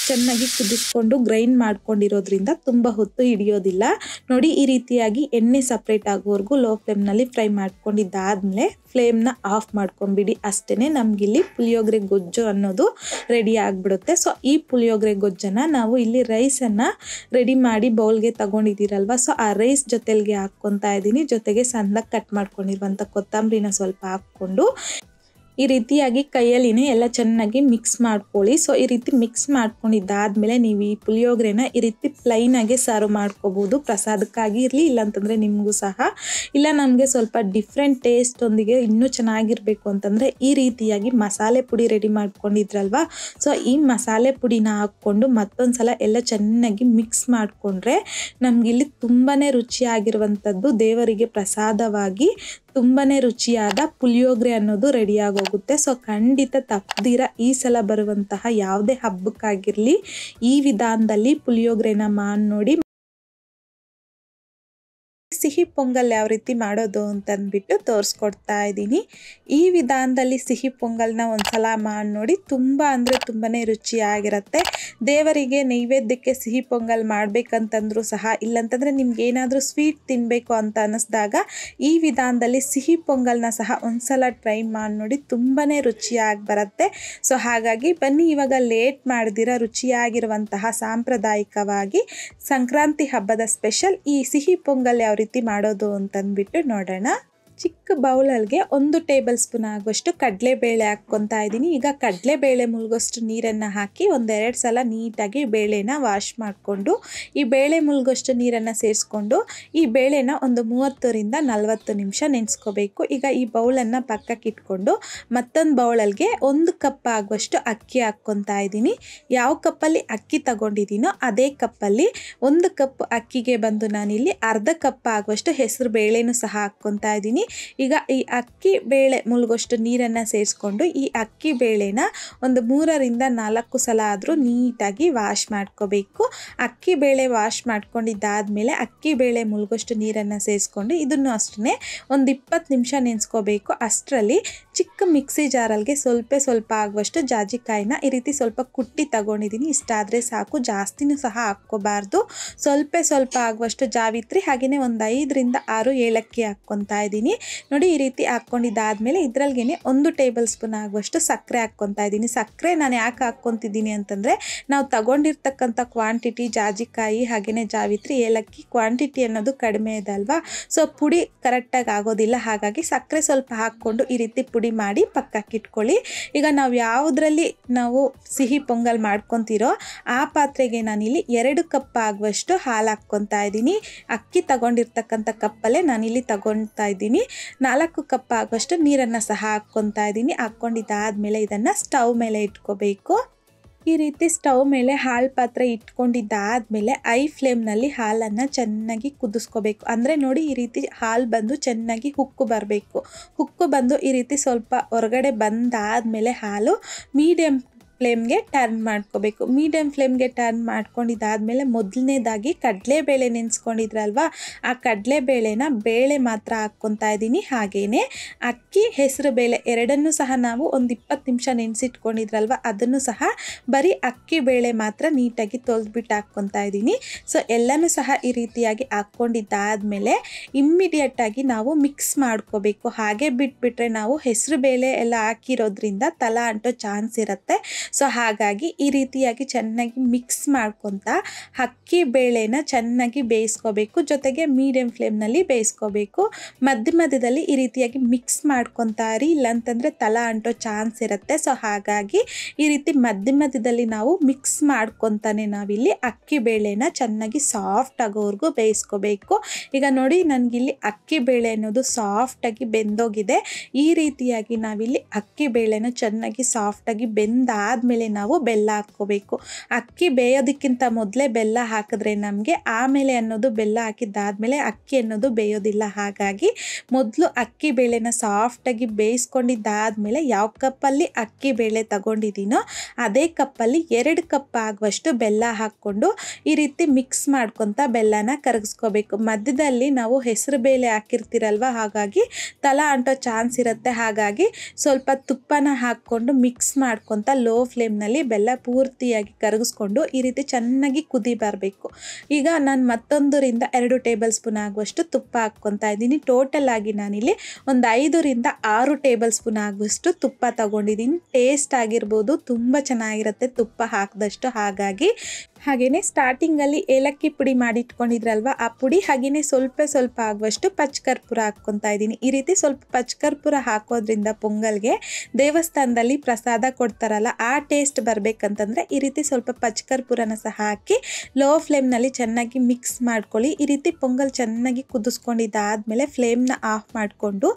ಚೆನ್ನಾಗಿ ಕುದಿಸ್ಕೊಂಡು ಗ್ರೈಂಡ್ ಮಾಡ್ಕೊಂಡಿರೋದ್ರಿಂದ ತುಂಬ ಹೊತ್ತು ಹಿಡಿಯೋದಿಲ್ಲ. ನೋಡಿ ಈ ರೀತಿಯಾಗಿ ಎಣ್ಣೆ ಸಪ್ರೇಟ್ ಆಗೋವರೆಗೂ ಲೋ ಫ್ಲೇಮ್ನಲ್ಲಿ ಫ್ರೈ ಮಾಡ್ಕೊಂಡಿದ್ದಾದಮೇಲೆ ಫ್ಲೇಮ್ನ ಆಫ್ ಮಾಡ್ಕೊಂಬಿಡಿ. ಅಷ್ಟೇ ನಮಗಿಲ್ಲಿ ಪುಳಿಯೋಗರೆ ಗೊಜ್ಜು ಅನ್ನೋದು ರೆಡಿ ಆಗಿಬಿಡುತ್ತೆ. ಸೊ ಈ ಪುಳಿಯೋಗರೆ ಗೊಜ್ಜನ್ನು ನಾವು ಇಲ್ಲಿ ರೈಸನ್ನು ರೆಡಿ ಮಾಡಿ ಬೌಲ್ಗೆ ತಗೊಂಡಿದ್ದೀರಲ್ವ, ಸೊ ಆ ರೈಸ್ ಜೊತೆಗೆ ಹಾಕ್ಕೊತಾ ಇದ್ದೀನಿ. ಜೊತೆಗೆ ಸಣ್ಣದಾಗಿ ಕಟ್ ಮಾಡ್ಕೊಂಡಿರುವಂಥ ಕೊತ್ತಂಬರಿನ ಸ್ವಲ್ಪ ಹಾಕ್ಕೊಂಡು ಈ ರೀತಿಯಾಗಿ ಕೈಯಲ್ಲಿನೇ ಎಲ್ಲ ಚೆನ್ನಾಗಿ ಮಿಕ್ಸ್ ಮಾಡ್ಕೊಳ್ಳಿ. ಸೊ ಈ ರೀತಿ ಮಿಕ್ಸ್ ಮಾಡ್ಕೊಂಡಿದ್ದಾದ್ಮೇಲೆ ನೀವು ಈ ಪುಳಿಯೋಗರೆನ ಈ ರೀತಿ ಪ್ಲೈನ್ ಆಗಿ ಸರ್ವ್ ಮಾಡ್ಕೋಬಹುದು. ಪ್ರಸಾದಕ್ಕಾಗಿ ಇರಲಿ, ಇಲ್ಲಾಂತಂದರೆ ನಿಮಗೂ ಸಹ, ಇಲ್ಲ ನಮಗೆ ಸ್ವಲ್ಪ ಡಿಫ್ರೆಂಟ್ ಟೇಸ್ಟ್ ಒಂದಿಗೆ ಇನ್ನೂ ಚೆನ್ನಾಗಿರಬೇಕು ಅಂತಂದರೆ ಈ ರೀತಿಯಾಗಿ ಮಸಾಲೆ ಪುಡಿ ರೆಡಿ ಮಾಡ್ಕೊಂಡಿದ್ರಲ್ವಾ, ಸೊ ಈ ಮಸಾಲೆ ಪುಡಿನ ಹಾಕ್ಕೊಂಡು ಮತ್ತೊಂದು ಸಲ ಎಲ್ಲ ಚೆನ್ನಾಗಿ ಮಿಕ್ಸ್ ಮಾಡಿಕೊಂಡ್ರೆ ನಮಗಿಲ್ಲಿ ತುಂಬಾ ರುಚಿಯಾಗಿರುವಂಥದ್ದು ದೇವರಿಗೆ ಪ್ರಸಾದವಾಗಿ ತುಂಬಾ ರುಚಿಯಾದ ಪುಳಿಯೋಗರೆ ಅನ್ನೋದು ರೆಡಿಯಾಗೋಗುತ್ತೆ. ಸೊ ಖಂಡಿತ ತಪ್ಪದಿರ ಈ ಸಲ ಬರುವಂತಹ ಯಾವುದೇ ಹಬ್ಬಕ್ಕಾಗಿರಲಿ ಈ ವಿಧಾನದಲ್ಲಿ ಪುಳಿಯೋಗರೆನ ಮಾಡಿ ನೋಡಿ. ಸಿಹಿ ಪೊಂಗಲ್ ಯಾವ ರೀತಿ ಮಾಡೋದು ಅಂತಂದ್ಬಿಟ್ಟು ತೋರಿಸ್ಕೊಡ್ತಾ ಇದ್ದೀನಿ. ಈ ವಿಧಾನದಲ್ಲಿ ಸಿಹಿ ಪೊಂಗಲ್ನ ಒಂದ್ಸಲ ಮಾಡಿ ನೋಡಿ, ತುಂಬ ಅಂದರೆ ತುಂಬಾ ರುಚಿಯಾಗಿರುತ್ತೆ. ದೇವರಿಗೆ ನೈವೇದ್ಯಕ್ಕೆ ಸಿಹಿ ಪೊಂಗಲ್ ಮಾಡಬೇಕಂತಂದ್ರೂ ಸಹ, ಇಲ್ಲಂತಂದರೆ ನಿಮ್ಗೆ ಏನಾದರೂ ಸ್ವೀಟ್ ತಿನ್ನಬೇಕು ಅಂತ ಅನ್ನಿಸ್ದಾಗ ಈ ವಿಧಾನದಲ್ಲಿ ಸಿಹಿ ಪೊಂಗಲ್ನ ಸಹ ಒಂದ್ಸಲ ಟ್ರೈ ಮಾಡಿ ನೋಡಿ, ತುಂಬಾ ರುಚಿಯಾಗಿ ಬರುತ್ತೆ. ಸೊ ಹಾಗಾಗಿ ಬನ್ನಿ ಇವಾಗ ಲೇಟ್ ಮಾಡ್ದಿರ ರುಚಿಯಾಗಿರುವಂತಹ ಸಾಂಪ್ರದಾಯಿಕವಾಗಿ ಸಂಕ್ರಾಂತಿ ಹಬ್ಬದ ಸ್ಪೆಷಲ್ ಈ ಸಿಹಿ ಪೊಂಗಲ್ ಯಾವ ರೀತಿ ಮಾಡೋದು ಅಂತಂದ್ಬಿಟ್ಟು ನೋಡೋಣ. ಚಿಕ್ಕ ಬೌಲಲ್ಗೆ 1 ಟೇಬಲ್ ಸ್ಪೂನ್ ಆಗುವಷ್ಟು ಕಡಲೆಬೇಳೆ ಹಾಕ್ಕೊತಾ ಇದ್ದೀನಿ. ಈಗ ಕಡಲೆಬೇಳೆ ಮುಳುಗೋಷ್ಟು ನೀರನ್ನು ಹಾಕಿ ಒಂದೆರಡು ಸಲ ನೀಟಾಗಿ ಬೇಳೆನ ವಾಶ್ ಮಾಡಿಕೊಂಡು ಈ ಬೇಳೆ ಮುಳುಗೋಷ್ಟು ನೀರನ್ನು ಸೇರಿಸ್ಕೊಂಡು ಈ ಬೇಳೆನ ಒಂದು 30ರಿಂದ 40 ನಿಮಿಷ ನೆನೆಸ್ಕೋಬೇಕು. ಈಗ ಈ ಬೌಲನ್ನು ಪಕ್ಕಕ್ಕೆ ಇಟ್ಕೊಂಡು ಮತ್ತೊಂದು ಬೌಲಲ್ಗೆ 1 ಕಪ್ ಆಗುವಷ್ಟು ಅಕ್ಕಿ ಹಾಕ್ಕೊತಾ ಇದ್ದೀನಿ. ಯಾವ ಕಪ್ಪಲ್ಲಿ ಅಕ್ಕಿ ತಗೊಂಡಿದ್ದೀನೋ ಅದೇ ಕಪ್ಪಲ್ಲಿ 1 ಕಪ್ ಅಕ್ಕಿಗೆ ಬಂದು ನಾನಿಲ್ಲಿ ಅರ್ಧ ಕಪ್ ಆಗುವಷ್ಟು ಹೆಸರು ಬೇಳೆನೂ ಸಹ ಹಾಕ್ಕೊತಾ ಇದ್ದೀನಿ. ಈಗ ಈ ಅಕ್ಕಿ ಬೇಳೆ ಮುಳುಗೋಷ್ಟು ನೀರನ್ನು ಸೇರಿಸ್ಕೊಂಡು ಈ ಅಕ್ಕಿ ಬೇಳೆನ ಒಂದು 3ರಿಂದ 4 ಸಲ ಆದರೂ ನೀಟಾಗಿ ವಾಶ್ ಮಾಡ್ಕೋಬೇಕು. ಅಕ್ಕಿ ಬೇಳೆ ವಾಶ್ ಮಾಡ್ಕೊಂಡಿದ್ದಾದಮೇಲೆ ಅಕ್ಕಿ ಬೇಳೆ ಮುಳುಗೋಷ್ಟು ನೀರನ್ನು ಸೇರಿಸ್ಕೊಂಡು ಇದನ್ನು ಅಷ್ಟೇ ಒಂದು 20 ನಿಮಿಷ ನೆನೆಸ್ಕೋಬೇಕು. ಅಷ್ಟರಲ್ಲಿ ಚಿಕ್ಕ ಮಿಕ್ಸಿ ಜಾರಲ್ಗೆ ಸ್ವಲ್ಪ ಆಗುವಷ್ಟು ಜಾಜಿಕಾಯಿನ ಈ ರೀತಿ ಸ್ವಲ್ಪ ಕುಟ್ಟಿ ತಗೊಂಡಿದ್ದೀನಿ. ಇಷ್ಟಾದರೆ ಸಾಕು, ಜಾಸ್ತಿನೂ ಸಹ ಹಾಕ್ಕೋಬಾರ್ದು. ಸ್ವಲ್ಪ ಆಗುವಷ್ಟು ಜಾವಿತ್ರಿ, ಹಾಗೆಯೇ ಒಂದು 5ರಿಂದ 6 ಏಲಕ್ಕಿ ಹಾಕ್ಕೊತಾ ಇದ್ದೀನಿ. ನೋಡಿ ಈ ರೀತಿ ಹಾಕ್ಕೊಂಡಿದ್ದಾದಮೇಲೆ ಇದರಲ್ಗೇನೆ 1 ಟೇಬಲ್ ಸ್ಪೂನ್ ಆಗುವಷ್ಟು ಸಕ್ಕರೆ ಹಾಕ್ಕೊತಾ ಇದ್ದೀನಿ. ಸಕ್ಕರೆ ನಾನು ಯಾಕೆ ಹಾಕ್ಕೊತಿದ್ದೀನಿ ಅಂತಂದರೆ ನಾವು ತಗೊಂಡಿರ್ತಕ್ಕಂಥ ಕ್ವಾಂಟಿಟಿ ಜಾಜಿಕಾಯಿ ಹಾಗೆಯೇ ಜಾವಿತ್ರಿ ಏಲಕ್ಕಿ ಕ್ವಾಂಟಿಟಿ ಅನ್ನೋದು ಕಡಿಮೆ ಇದೆ ಅಲ್ವಾ, ಸೊ ಪುಡಿ ಕರೆಕ್ಟಾಗಿ ಆಗೋದಿಲ್ಲ. ಹಾಗಾಗಿ ಸಕ್ಕರೆ ಸ್ವಲ್ಪ ಹಾಕ್ಕೊಂಡು ಈ ರೀತಿ ಪುಡಿ ಮಾಡಿ ಪಕ್ಕಕ್ಕೆ ಇಟ್ಕೊಳ್ಳಿ. ಈಗ ನಾವು ಯಾವುದರಲ್ಲಿ ನಾವು ಸಿಹಿ ಪೊಂಗಲ್ ಮಾಡ್ಕೊತಿರೋ ಆ ಪಾತ್ರೆಗೆ ನಾನಿಲ್ಲಿ 2 ಕಪ್ ಆಗುವಷ್ಟು ಹಾಲು ಹಾಕ್ಕೊತಾ ಇದ್ದೀನಿ. ಅಕ್ಕಿ ತಗೊಂಡಿರ್ತಕ್ಕಂಥ ಕಪ್ಪಲ್ಲೇ ನಾನಿಲ್ಲಿ ತಗೊತಾ ಇದ್ದೀನಿ. 4 ಕಪ್ ಆಗುವಷ್ಟು ನೀರನ್ನು ಸಹ ಹಾಕ್ಕೊತಾ ಇದ್ದೀನಿ. ಹಾಕ್ಕೊಂಡಿದ್ದಾದಮೇಲೆ ಇದನ್ನು ಸ್ಟವ್ ಮೇಲೆ ಇಟ್ಕೋಬೇಕು. ಈ ರೀತಿ ಸ್ಟವ್ ಮೇಲೆ ಹಾಲು ಪಾತ್ರೆ ಇಟ್ಕೊಂಡಿದ್ದಾದಮೇಲೆ ಐ ಫ್ಲೇಮ್ನಲ್ಲಿ ಹಾಲನ್ನು ಚೆನ್ನಾಗಿ ಕುದಿಸ್ಕೋಬೇಕು. ಅಂದರೆ ನೋಡಿ ಈ ರೀತಿ ಹಾಲು ಬಂದು ಚೆನ್ನಾಗಿ ಹುಕ್ಕು ಬರಬೇಕು. ಹುಕ್ಕು ಬಂದು ಈ ರೀತಿ ಸ್ವಲ್ಪ ಹೊರಗಡೆ ಬಂದಾದಮೇಲೆ ಹಾಲು ಮೀಡಿಯಮ್ ಫ್ಲೇಮ್ಗೆ ಟರ್ನ್ ಮಾಡ್ಕೋಬೇಕು. ಮೀಡಿಯಮ್ ಫ್ಲೇಮ್ಗೆ ಟರ್ನ್ ಮಾಡ್ಕೊಂಡಿದ್ದಾದಮೇಲೆ ಮೊದಲನೇದಾಗಿ ಕಡಲೆಬೇಳೆ ನೆನೆಸ್ಕೊಂಡಿದ್ರಲ್ವ, ಆ ಕಡಲೆಬೇಳೆನ ಬೇಳೆ ಮಾತ್ರ ಹಾಕ್ಕೊತಾ ಇದ್ದೀನಿ. ಹಾಗೆಯೇ ಅಕ್ಕಿ ಹೆಸರು ಬೇಳೆ ಎರಡನ್ನೂ ಸಹ ನಾವು ಒಂದು 20 ನಿಮಿಷ ನೆನೆಸಿಟ್ಕೊಂಡಿದ್ರಲ್ವ, ಅದನ್ನು ಸಹ ಬರೀ ಅಕ್ಕಿ ಬೇಳೆ ಮಾತ್ರ ನೀಟಾಗಿ ತೊಳೆದ್ಬಿಟ್ಟು ಹಾಕ್ಕೊತಾ ಇದ್ದೀನಿ. ಸೊ ಎಲ್ಲನೂ ಸಹ ಈ ರೀತಿಯಾಗಿ ಹಾಕ್ಕೊಂಡಿದ್ದಾದಮೇಲೆ ಇಮ್ಮಿಡಿಯೇಟಾಗಿ ನಾವು ಮಿಕ್ಸ್ ಮಾಡ್ಕೋಬೇಕು. ಹಾಗೆ ಬಿಟ್ಬಿಟ್ರೆ ನಾವು ಹೆಸರು ಬೇಳೆ ಎಲ್ಲ ಹಾಕಿರೋದ್ರಿಂದ ತಲ ಅಂಟೋ ಚಾನ್ಸ್ ಇರುತ್ತೆ. ಸೊ ಹಾಗಾಗಿ ಈ ರೀತಿಯಾಗಿ ಚೆನ್ನಾಗಿ ಮಿಕ್ಸ್ ಮಾಡ್ಕೊತಾ ಅಕ್ಕಿ ಬೇಳೆನ ಚೆನ್ನಾಗಿ ಬೇಯಿಸ್ಕೋಬೇಕು. ಜೊತೆಗೆ ಮೀಡಿಯಮ್ ಫ್ಲೇಮ್ನಲ್ಲಿ ಬೇಯಿಸ್ಕೋಬೇಕು. ಮಧ್ಯದಲ್ಲಿ ಈ ರೀತಿಯಾಗಿ ಮಿಕ್ಸ್ ಮಾಡ್ಕೊತಾ ಇರಿ, ಇಲ್ಲಾಂತಂದರೆ ತಲ ಅಂಟೋ ಚಾನ್ಸ್ ಇರುತ್ತೆ. ಸೊ ಹಾಗಾಗಿ ಈ ರೀತಿ ಮಧ್ಯದಲ್ಲಿ ನಾವು ಮಿಕ್ಸ್ ಮಾಡ್ಕೊತಾನೆ ನಾವಿಲ್ಲಿ ಅಕ್ಕಿ ಬೇಳೆನ ಚೆನ್ನಾಗಿ ಸಾಫ್ಟ್ ಆಗೋವರೆಗೂ ಬೇಯಿಸ್ಕೋಬೇಕು. ಈಗ ನೋಡಿ ನನಗಿಲ್ಲಿ ಅಕ್ಕಿ ಬೇಳೆ ಅನ್ನೋದು ಸಾಫ್ಟಾಗಿ ಬೆಂದೋಗಿದೆ. ಈ ರೀತಿಯಾಗಿ ನಾವಿಲ್ಲಿ ಅಕ್ಕಿ ಬೇಳೆನ ಚೆನ್ನಾಗಿ ಸಾಫ್ಟಾಗಿ ಬೆಂದಾದ್ಮೇಲೆ ನಾವು ಬೆಲ್ಲ ಹಾಕ್ಕೋಬೇಕು. ಅಕ್ಕಿ ಬೇಯೋದಕ್ಕಿಂತ ಮೊದಲೇ ಬೆಲ್ಲ ಹಾಕಿದ್ರೆ ನಮಗೆ ಆಮೇಲೆ ಅನ್ನೋದು ಬೆಲ್ಲ ಹಾಕಿದ್ದಾದ್ಮೇಲೆ ಅಕ್ಕಿ ಅನ್ನೋದು ಬೇಯೋದಿಲ್ಲ. ಹಾಗಾಗಿ ಮೊದಲು ಅಕ್ಕಿ ಬೇಳೆನ ಸಾಫ್ಟಾಗಿ ಬೇಯಿಸ್ಕೊಂಡಿದ್ದಾದ್ಮೇಲೆ ಯಾವ ಕಪ್ಪಲ್ಲಿ ಅಕ್ಕಿ ಬೇಳೆ ತಗೊಂಡಿದ್ದೀನೋ ಅದೇ ಕಪ್ಪಲ್ಲಿ 2 ಕಪ್ ಆಗುವಷ್ಟು ಬೆಲ್ಲ ಹಾಕ್ಕೊಂಡು ಈ ರೀತಿ ಮಿಕ್ಸ್ ಮಾಡ್ಕೊತ ಬೆಲ್ಲನ ಕರಗಿಸ್ಕೋಬೇಕು. ಮಧ್ಯದಲ್ಲಿ ನಾವು ಹೆಸರು ಬೇಳೆ ಹಾಕಿರ್ತೀರಲ್ವ, ಹಾಗಾಗಿ ತಲ ಅಂಟೋ ಚಾನ್ಸ್ ಇರುತ್ತೆ. ಹಾಗಾಗಿ ಸ್ವಲ್ಪ ತುಪ್ಪನ ಹಾಕ್ಕೊಂಡು ಮಿಕ್ಸ್ ಮಾಡ್ಕೊತ ಲೋ ಫ್ಲೇಮ್ನಲ್ಲಿ ಬೆಲ್ಲ ಪೂರ್ತಿಯಾಗಿ ಕರಗಿಸ್ಕೊಂಡು ಈ ರೀತಿ ಚೆನ್ನಾಗಿ ಕುದಿ ಬರಬೇಕು. ಈಗ ನಾನು ಮತ್ತೊಂದರಿಂದ 2 ಟೇಬಲ್ ಸ್ಪೂನ್ ಆಗುವಷ್ಟು ತುಪ್ಪ ಹಾಕ್ಕೊತಾ ಇದ್ದೀನಿ. ಟೋಟಲ್ ಆಗಿ ನಾನಿಲ್ಲಿ ಒಂದು 5ರಿಂದ 6 ಟೇಬಲ್ ಸ್ಪೂನ್ ಆಗುವಷ್ಟು ತುಪ್ಪ ತಗೊಂಡಿದ್ದೀನಿ. ಟೇಸ್ಟ್ ಆಗಿರ್ಬೋದು, ತುಂಬ ಚೆನ್ನಾಗಿರುತ್ತೆ ತುಪ್ಪ ಹಾಕಿದಷ್ಟು. ಹಾಗಾಗಿ ಹಾಗೆಯೇ ಸ್ಟಾರ್ಟಿಂಗಲ್ಲಿ ಏಲಕ್ಕಿ ಪುಡಿ ಮಾಡಿಟ್ಕೊಂಡಿದ್ರಲ್ವ ಆ ಪುಡಿ ಹಾಗೆಯೇ ಸ್ವಲ್ಪ ಆಗುವಷ್ಟು ಪಚ್ಚಕರ್ಪೂರ ಹಾಕ್ಕೊತಾ ಇದ್ದೀನಿ. ಈ ರೀತಿ ಸ್ವಲ್ಪ ಪಚ್ಚಕರ್ಪೂರ ಹಾಕೋದ್ರಿಂದ ಪೊಂಗಲ್ಗೆ ದೇವಸ್ಥಾನದಲ್ಲಿ ಪ್ರಸಾದ ಕೊಡ್ತಾರಲ್ಲ ಆ ಟೇಸ್ಟ್ ಬರಬೇಕಂತಂದರೆ ಈ ರೀತಿ ಸ್ವಲ್ಪ ಪಚ್ಚಕರ್ಪೂರನ ಸಹ ಹಾಕಿ ಲೋ ಫ್ಲೇಮ್ನಲ್ಲಿ ಚೆನ್ನಾಗಿ ಮಿಕ್ಸ್ ಮಾಡ್ಕೊಳ್ಳಿ. ಈ ರೀತಿ ಪೊಂಗಲ್ ಚೆನ್ನಾಗಿ ಕುದಿಸ್ಕೊಂಡಿದ್ದಾದಮೇಲೆ ಫ್ಲೇಮ್ನ ಆಫ್ ಮಾಡಿಕೊಂಡು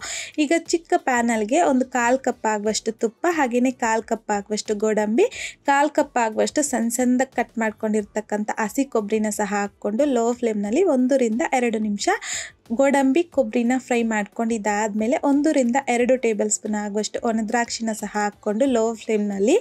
ಈಗ ಚಿಕ್ಕ ಪ್ಯಾನಲ್ಗೆ ಒಂದು 1/4 ಕಪ್ ಆಗುವಷ್ಟು ತುಪ್ಪ ಹಾಗೆಯೇ 1/4 ಕಪ್ ಆಗುವಷ್ಟು ಗೋಡಂಬಿ 1/4 ಕಪ್ ಆಗುವಷ್ಟು ಸಣ್ಣದಾಗಿ ಕಟ್ ಮಾಡ್ಕೊಂಡಿರ್ತಕ್ಕಂಥ ಹಸಿ ಕೊಬ್ಬರಿನ ಸಹ ಹಾಕ್ಕೊಂಡು ಲೋ ಫ್ಲೇಮ್ನಲ್ಲಿ 1 ರಿಂದ 2 ನಿಮಿಷ ಗೋಡಂಬಿ ಕೊಬ್ಬರಿನ ಫ್ರೈ ಮಾಡ್ಕೊಂಡಿದ್ದಾದಮೇಲೆ 1 ರಿಂದ 2 ಟೇಬಲ್ ಸ್ಪೂನ್ ಆಗುವಷ್ಟು ಒಣದ್ರಾಕ್ಷಿನ ಸಹ ಹಾಕ್ಕೊಂಡು ಲೋ ಫ್ಲೇಮ್ನಲ್ಲಿ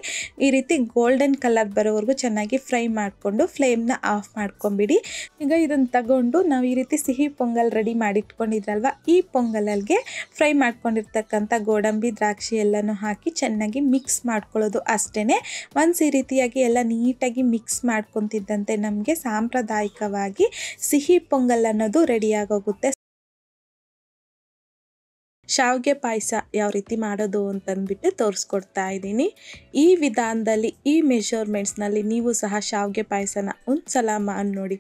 ಈ ರೀತಿ ಗೋಲ್ಡನ್ ಕಲರ್ ಬರೋವರೆಗೂ ಚೆನ್ನಾಗಿ ಫ್ರೈ ಮಾಡಿಕೊಂಡು ಫ್ಲೇಮ್ನ ಆಫ್ ಮಾಡ್ಕೊಂಬಿಡಿ. ಈಗ ಇದನ್ನು ತಗೊಂಡು ನಾವು ಈ ರೀತಿ ಸಿಹಿ ಪೊಂಗಲ್ ರೆಡಿ ಮಾಡಿಟ್ಕೊಂಡಿದ್ರಲ್ವ ಈ ಪೊಂಗಲಲ್ಗೆ ಫ್ರೈ ಮಾಡ್ಕೊಂಡಿರ್ತಕ್ಕಂಥ ಗೋಡಂಬಿ ದ್ರಾಕ್ಷಿ ಎಲ್ಲನೂ ಹಾಕಿ ಚೆನ್ನಾಗಿ ಮಿಕ್ಸ್ ಮಾಡ್ಕೊಳ್ಳೋದು ಅಷ್ಟೇ. ಒನ್ಸ್ ಈ ರೀತಿಯಾಗಿ ಎಲ್ಲ ನೀಟಾಗಿ ಮಿಕ್ಸ್ ಮಾಡ್ಕೊತಿದ್ದಂತೆ ನಮಗೆ ಸಾಂಪ್ರದಾಯಿಕವಾಗಿ ಸಿಹಿ ಪೊಂಗಲ್ ಅನ್ನೋದು ರೆಡಿಯಾಗೋಗುತ್ತೆ. ಶಾವಿಗೆ ಪಾಯಸ ಯಾವ ರೀತಿ ಮಾಡೋದು ಅಂತಂದ್ಬಿಟ್ಟು ತೋರಿಸ್ಕೊಡ್ತಾ ಇದ್ದೀನಿ. ಈ ವಿಧಾನದಲ್ಲಿ ಈ ಮೆಷರ್ಮೆಂಟ್ಸ್ನಲ್ಲಿ ನೀವು ಸಹ ಶಾವಿಗೆ ಪಾಯಸನ ಒಂದು ಸಲ ಮಾಡಿ ನೋಡಿ,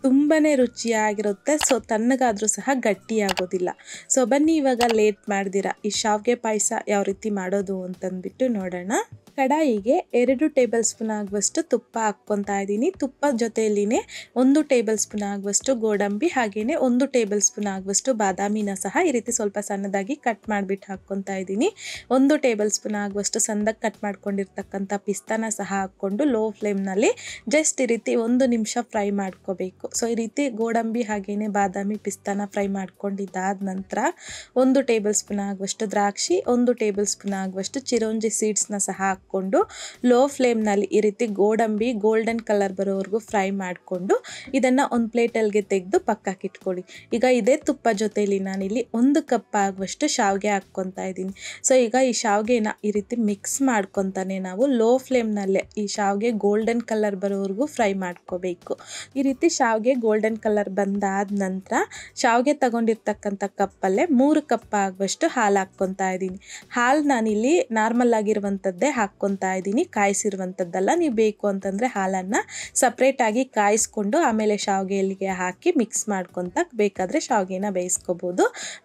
ತುಂಬಾ ರುಚಿಯಾಗಿರುತ್ತೆ. ಸೊ ತಣ್ಣಗಾದರೂ ಸಹ ಗಟ್ಟಿಯಾಗೋದಿಲ್ಲ. ಸೊ ಬನ್ನಿ ಇವಾಗ ಲೇಟ್ ಮಾಡ್ದಿರ ಈ ಶಾವಿಗೆ ಪಾಯಸ ಯಾವ ರೀತಿ ಮಾಡೋದು ಅಂತಂದ್ಬಿಟ್ಟು ನೋಡೋಣ. ಕಡಾಯಿಗೆ 2 ಟೇಬಲ್ ಸ್ಪೂನ್ ಆಗುವಷ್ಟು ತುಪ್ಪ ಹಾಕ್ಕೊತಾ ಇದ್ದೀನಿ. ತುಪ್ಪ ಜೊತೆಯಲ್ಲಿನೇ 1 ಟೇಬಲ್ ಸ್ಪೂನ್ ಆಗುವಷ್ಟು ಗೋಡಂಬಿ ಹಾಗೆಯೇ 1 ಟೇಬಲ್ ಸ್ಪೂನ್ ಆಗುವಷ್ಟು ಬಾದಾಮಿನ ಸಹ ಈ ರೀತಿ ಸ್ವಲ್ಪ ಸಣ್ಣದಾಗಿ ಕಟ್ ಮಾಡಿಬಿಟ್ಟು ಹಾಕ್ಕೊತಾ ಇದ್ದೀನಿ. 1 ಟೇಬಲ್ ಸ್ಪೂನ್ ಆಗುವಷ್ಟು ಸಣ್ಣದಾಗಿ ಕಟ್ ಮಾಡ್ಕೊಂಡಿರ್ತಕ್ಕಂಥ ಪಿಸ್ತಾನ ಸಹ ಹಾಕ್ಕೊಂಡು ಲೋ ಫ್ಲೇಮ್ನಲ್ಲಿ ಜಸ್ಟ್ ಈ ರೀತಿ 1 ನಿಮಿಷ ಫ್ರೈ ಮಾಡ್ಕೋಬೇಕು. ಸೊ ಈ ರೀತಿ ಗೋಡಂಬಿ ಹಾಗೆಯೇ ಬಾದಾಮಿ ಪಿಸ್ತಾನ ಫ್ರೈ ಮಾಡ್ಕೊಂಡಿದ್ದಾದ ನಂತರ 1 ಟೇಬಲ್ ಸ್ಪೂನ್ ಆಗುವಷ್ಟು ದ್ರಾಕ್ಷಿ 1 ಟೇಬಲ್ ಸ್ಪೂನ್ ಆಗುವಷ್ಟು ಚಿರೋಂಜಿ ಸೀಡ್ಸ್ನ ಸಹ ಹಾಕ್ಕೊಂಡು ಲೋ ಫ್ಲೇಮ್ನಲ್ಲಿ ಈ ರೀತಿ ಗೋಡಂಬಿ ಗೋಲ್ಡನ್ ಕಲರ್ ಬರೋವರೆಗೂ ಫ್ರೈ ಮಾಡಿಕೊಂಡು ಇದನ್ನು ಒಂದು ಪ್ಲೇಟಲ್ಗೆ ತೆಗೆದು ಪಕ್ಕಕ್ಕೆ ಇಟ್ಕೊಳ್ಳಿ. ಈಗ ಇದೇ ತುಪ್ಪ ಜೊತೆಯಲ್ಲಿ ನಾನಿಲ್ಲಿ 1 ಕಪ್ ಆಗುವಷ್ಟು ಶಾವಿಗೆ ಹಾಕ್ಕೊತಾ ಇದ್ದೀನಿ. ಸೊ ಈಗ ಈ ಶಾವಿಗೆನ ಈ ರೀತಿ ಮಿಕ್ಸ್ ಮಾಡ್ಕೊತಾನೆ ನಾವು ಲೋ ಫ್ಲೇಮ್ನಲ್ಲೇ ಈ ಶಾವಿಗೆ ಗೋಲ್ಡನ್ ಕಲರ್ ಬರೋವರೆಗೂ ಫ್ರೈ ಮಾಡ್ಕೋಬೇಕು. ಈ ರೀತಿ ಶಾವಿಗೆ ಗೋಲ್ಡನ್ ಕಲರ್ ಬಂದಾದ ನಂತರ ಶಾವಿಗೆ ತಗೊಂಡಿರ್ತಕ್ಕಂಥ ಕಪ್ಪಲ್ಲೇ 3 ಕಪ್ ಆಗುವಷ್ಟು ಹಾಲು ಹಾಕ್ಕೊತಾ ಇದ್ದೀನಿ. ಹಾಲು ನಾನಿಲ್ಲಿ ನಾರ್ಮಲ್ ಆಗಿರುವಂಥದ್ದೇ ಹಾಕ್ಕೊತಾ ಇದ್ದೀನಿ, ಕಾಯಿಸಿರುವಂಥದ್ದಲ್ಲ. ನೀವು ಬೇಕು ಅಂತಂದರೆ ಹಾಲನ್ನು ಸಪ್ರೇಟಾಗಿ ಕಾಯಿಸ್ಕೊಂಡು ಆಮೇಲೆ ಶಾವಿಗೆಯಲ್ಲಿಗೆ ಹಾಕಿ ಮಿಕ್ಸ್ ಮಾಡ್ಕೊತ ಬೇಕಾದರೆ ಶಾವಿಗೆನ ಬೇಯಿಸ್ಕೋಬೋದು.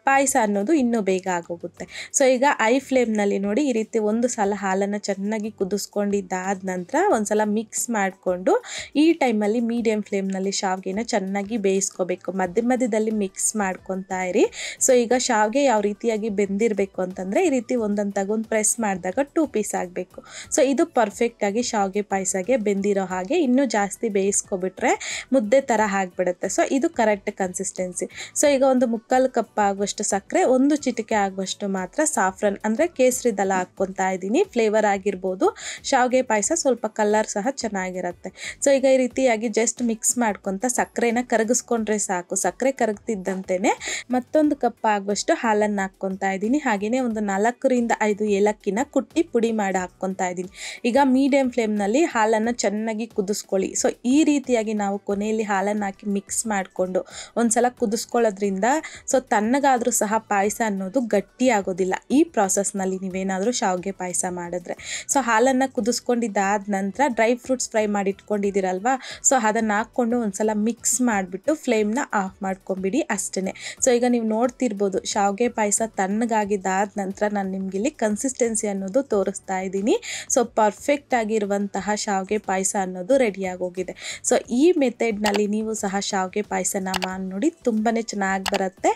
ಪಾಯಸ ಅನ್ನೋದು ಇನ್ನೂ ಬೇಗ ಆಗೋಗುತ್ತೆ. ಸೊ ಈಗ ಐ ಫ್ಲೇಮ್ನಲ್ಲಿ ನೋಡಿ ಈ ರೀತಿ ಒಂದು ಸಲ ಹಾಲನ್ನು ಚೆನ್ನಾಗಿ ಕುದಿಸ್ಕೊಂಡಿದ್ದಾದ ನಂತರ ಒಂದು ಸಲ ಮಿಕ್ಸ್ ಮಾಡಿಕೊಂಡು ಈ ಟೈಮಲ್ಲಿ ಮೀಡಿಯಮ್ ಫ್ಲೇಮ್ನಲ್ಲಿ ಶಾವಿಗೆನ ಚೆನ್ನಾಗಿ ಬೇಯಿಸ್ಕೋಬೇಕು. ಮಧ್ಯದಲ್ಲಿ ಮಿಕ್ಸ್ ಮಾಡ್ಕೊತಾ ಇರಿ. ಸೊ ಈಗ ಶಾವಿಗೆ ಯಾವ ರೀತಿಯಾಗಿ ಬೆಂದಿರಬೇಕು ಅಂತಂದರೆ ಈ ರೀತಿ ಒಂದೊಂದು ತಗೊಂಡು ಪ್ರೆಸ್ ಮಾಡಿದಾಗ 2 ಪೀಸ್ ಆಗಬೇಕು. ಸೊ ಇದು ಪರ್ಫೆಕ್ಟಾಗಿ ಶಾವಿಗೆ ಪಾಯಸಗೆ ಬೆಂದಿರೋ ಹಾಗೆ. ಇನ್ನೂ ಜಾಸ್ತಿ ಬೇಯಿಸ್ಕೊಬಿಟ್ರೆ ಮುದ್ದೆ ಥರ ಆಗಿಬಿಡುತ್ತೆ. ಸೊ ಇದು ಕರೆಕ್ಟ್ ಕನ್ಸಿಸ್ಟೆನ್ಸಿ. ಸೊ ಈಗ ಒಂದು 3/4 ಕಪ್ ಆಗುವಷ್ಟು ಸಕ್ಕರೆ 1 ಚಿಟಿಕೆ ಆಗುವಷ್ಟು ಮಾತ್ರ ಸಾಫ್ರನ್ ಅಂದರೆ ಕೇಸರಿ ದಳ ಹಾಕ್ಕೊತಾ ಇದ್ದೀನಿ. ಫ್ಲೇವರ್ ಆಗಿರ್ಬೋದು, ಶಾವಿಗೆ ಪಾಯಸ ಸ್ವಲ್ಪ ಕಲರ್ ಸಹ ಚೆನ್ನಾಗಿರುತ್ತೆ. ಸೊ ಈಗ ಈ ರೀತಿಯಾಗಿ ಜಸ್ಟ್ ಮಿಕ್ಸ್ ಮಾಡ್ಕೊತ ಸಕ್ಕರೆನ ಕರಗಿಸ್ಕೊಂಡ್ರೆ ಸಾಕು. ಸಕ್ಕರೆ ಕರಗ್ತಿದ್ದಂತೆಯೇ ಮತ್ತೊಂದು ಕಪ್ ಆಗುವಷ್ಟು ಹಾಲನ್ನು ಹಾಕ್ಕೊತಾ ಇದ್ದೀನಿ. ಹಾಗೆಯೇ ಒಂದು 4 ರಿಂದ 5 ಏಲಕ್ಕಿನ ಕುಟ್ಟಿ ಪುಡಿ ಮಾಡಿ ಹಾಕ್ಕೊತಾ ಇದ್ದೀನಿ. ಈಗ ಮೀಡಿಯಂ ಫ್ಲೇಮ್ನಲ್ಲಿ ಹಾಲನ್ನು ಚೆನ್ನಾಗಿ ಕುದಿಸ್ಕೊಳ್ಳಿ. ಸೊ ಈ ರೀತಿಯಾಗಿ ನಾವು ಕೊನೆಯಲ್ಲಿ ಹಾಲನ್ನು ಹಾಕಿ ಮಿಕ್ಸ್ ಮಾಡಿಕೊಂಡು ಒಂದ್ಸಲ ಕುದಿಸ್ಕೊಳ್ಳೋದ್ರಿಂದ ಸೊ ತಣ್ಣಗಾದರೂ ಸಹ ಪಾಯಸ ಅನ್ನೋದು ಗಟ್ಟಿ ಆಗೋದಿಲ್ಲ. ಈ ಪ್ರಾಸೆಸ್ನಲ್ಲಿ ನೀವೇನಾದರೂ ಶಾವಿಗೆ ಪಾಯಸ ಮಾಡಿದ್ರೆ ಸೊ ಹಾಲನ್ನು ಕುದಿಸ್ಕೊಂಡಿದ್ದಾದ ನಂತರ ಡ್ರೈ ಫ್ರೂಟ್ಸ್ ಫ್ರೈ ಮಾಡಿ ಇಟ್ಕೊಂಡಿದ್ದೀರಲ್ವಾ, ಸೊ ಅದನ್ನು ಹಾಕ್ಕೊಂಡು ಒಂದ್ಸಲ ಮಿಕ್ಸ್ ಮಾಡಿಬಿಟ್ಟು ಫ್ಲೇಮ್ನ ಆಫ್ ಮಾಡ್ಕೊಂಬಿಡಿ ಅಷ್ಟೇ. ಸೊ ಈಗ ನೀವು ನೋಡ್ತಿರ್ಬೋದು ಶಾವಿಗೆ ಪಾಯಸ ತಣ್ಣಗಾಗಿದ್ದಾದ ನಂತರ ನಾನು ನಿಮ್ಗೆ ಇಲ್ಲಿ ಕನ್ಸಿಸ್ಟೆನ್ಸಿ ಅನ್ನೋದು ತೋರಿಸ್ತಾ ಇದ್ದೀನಿ. ಸೊ ಪರ್ಫೆಕ್ಟ್ ಆಗಿರುವಂತಹ ಶಾವಿಗೆ ಪಾಯಸ ಅನ್ನೋದು ರೆಡಿಯಾಗಿ ಹೋಗಿದೆ. ಸೊ ಈ ಮೆಥಡ್ನಲ್ಲಿ ನೀವು ಸಹ ಶಾವಿಗೆ ಪಾಯಸನ ಮಾಡಿ ನೋಡಿ, ತುಂಬಾ ಚೆನ್ನಾಗಿ ಬರುತ್ತೆ.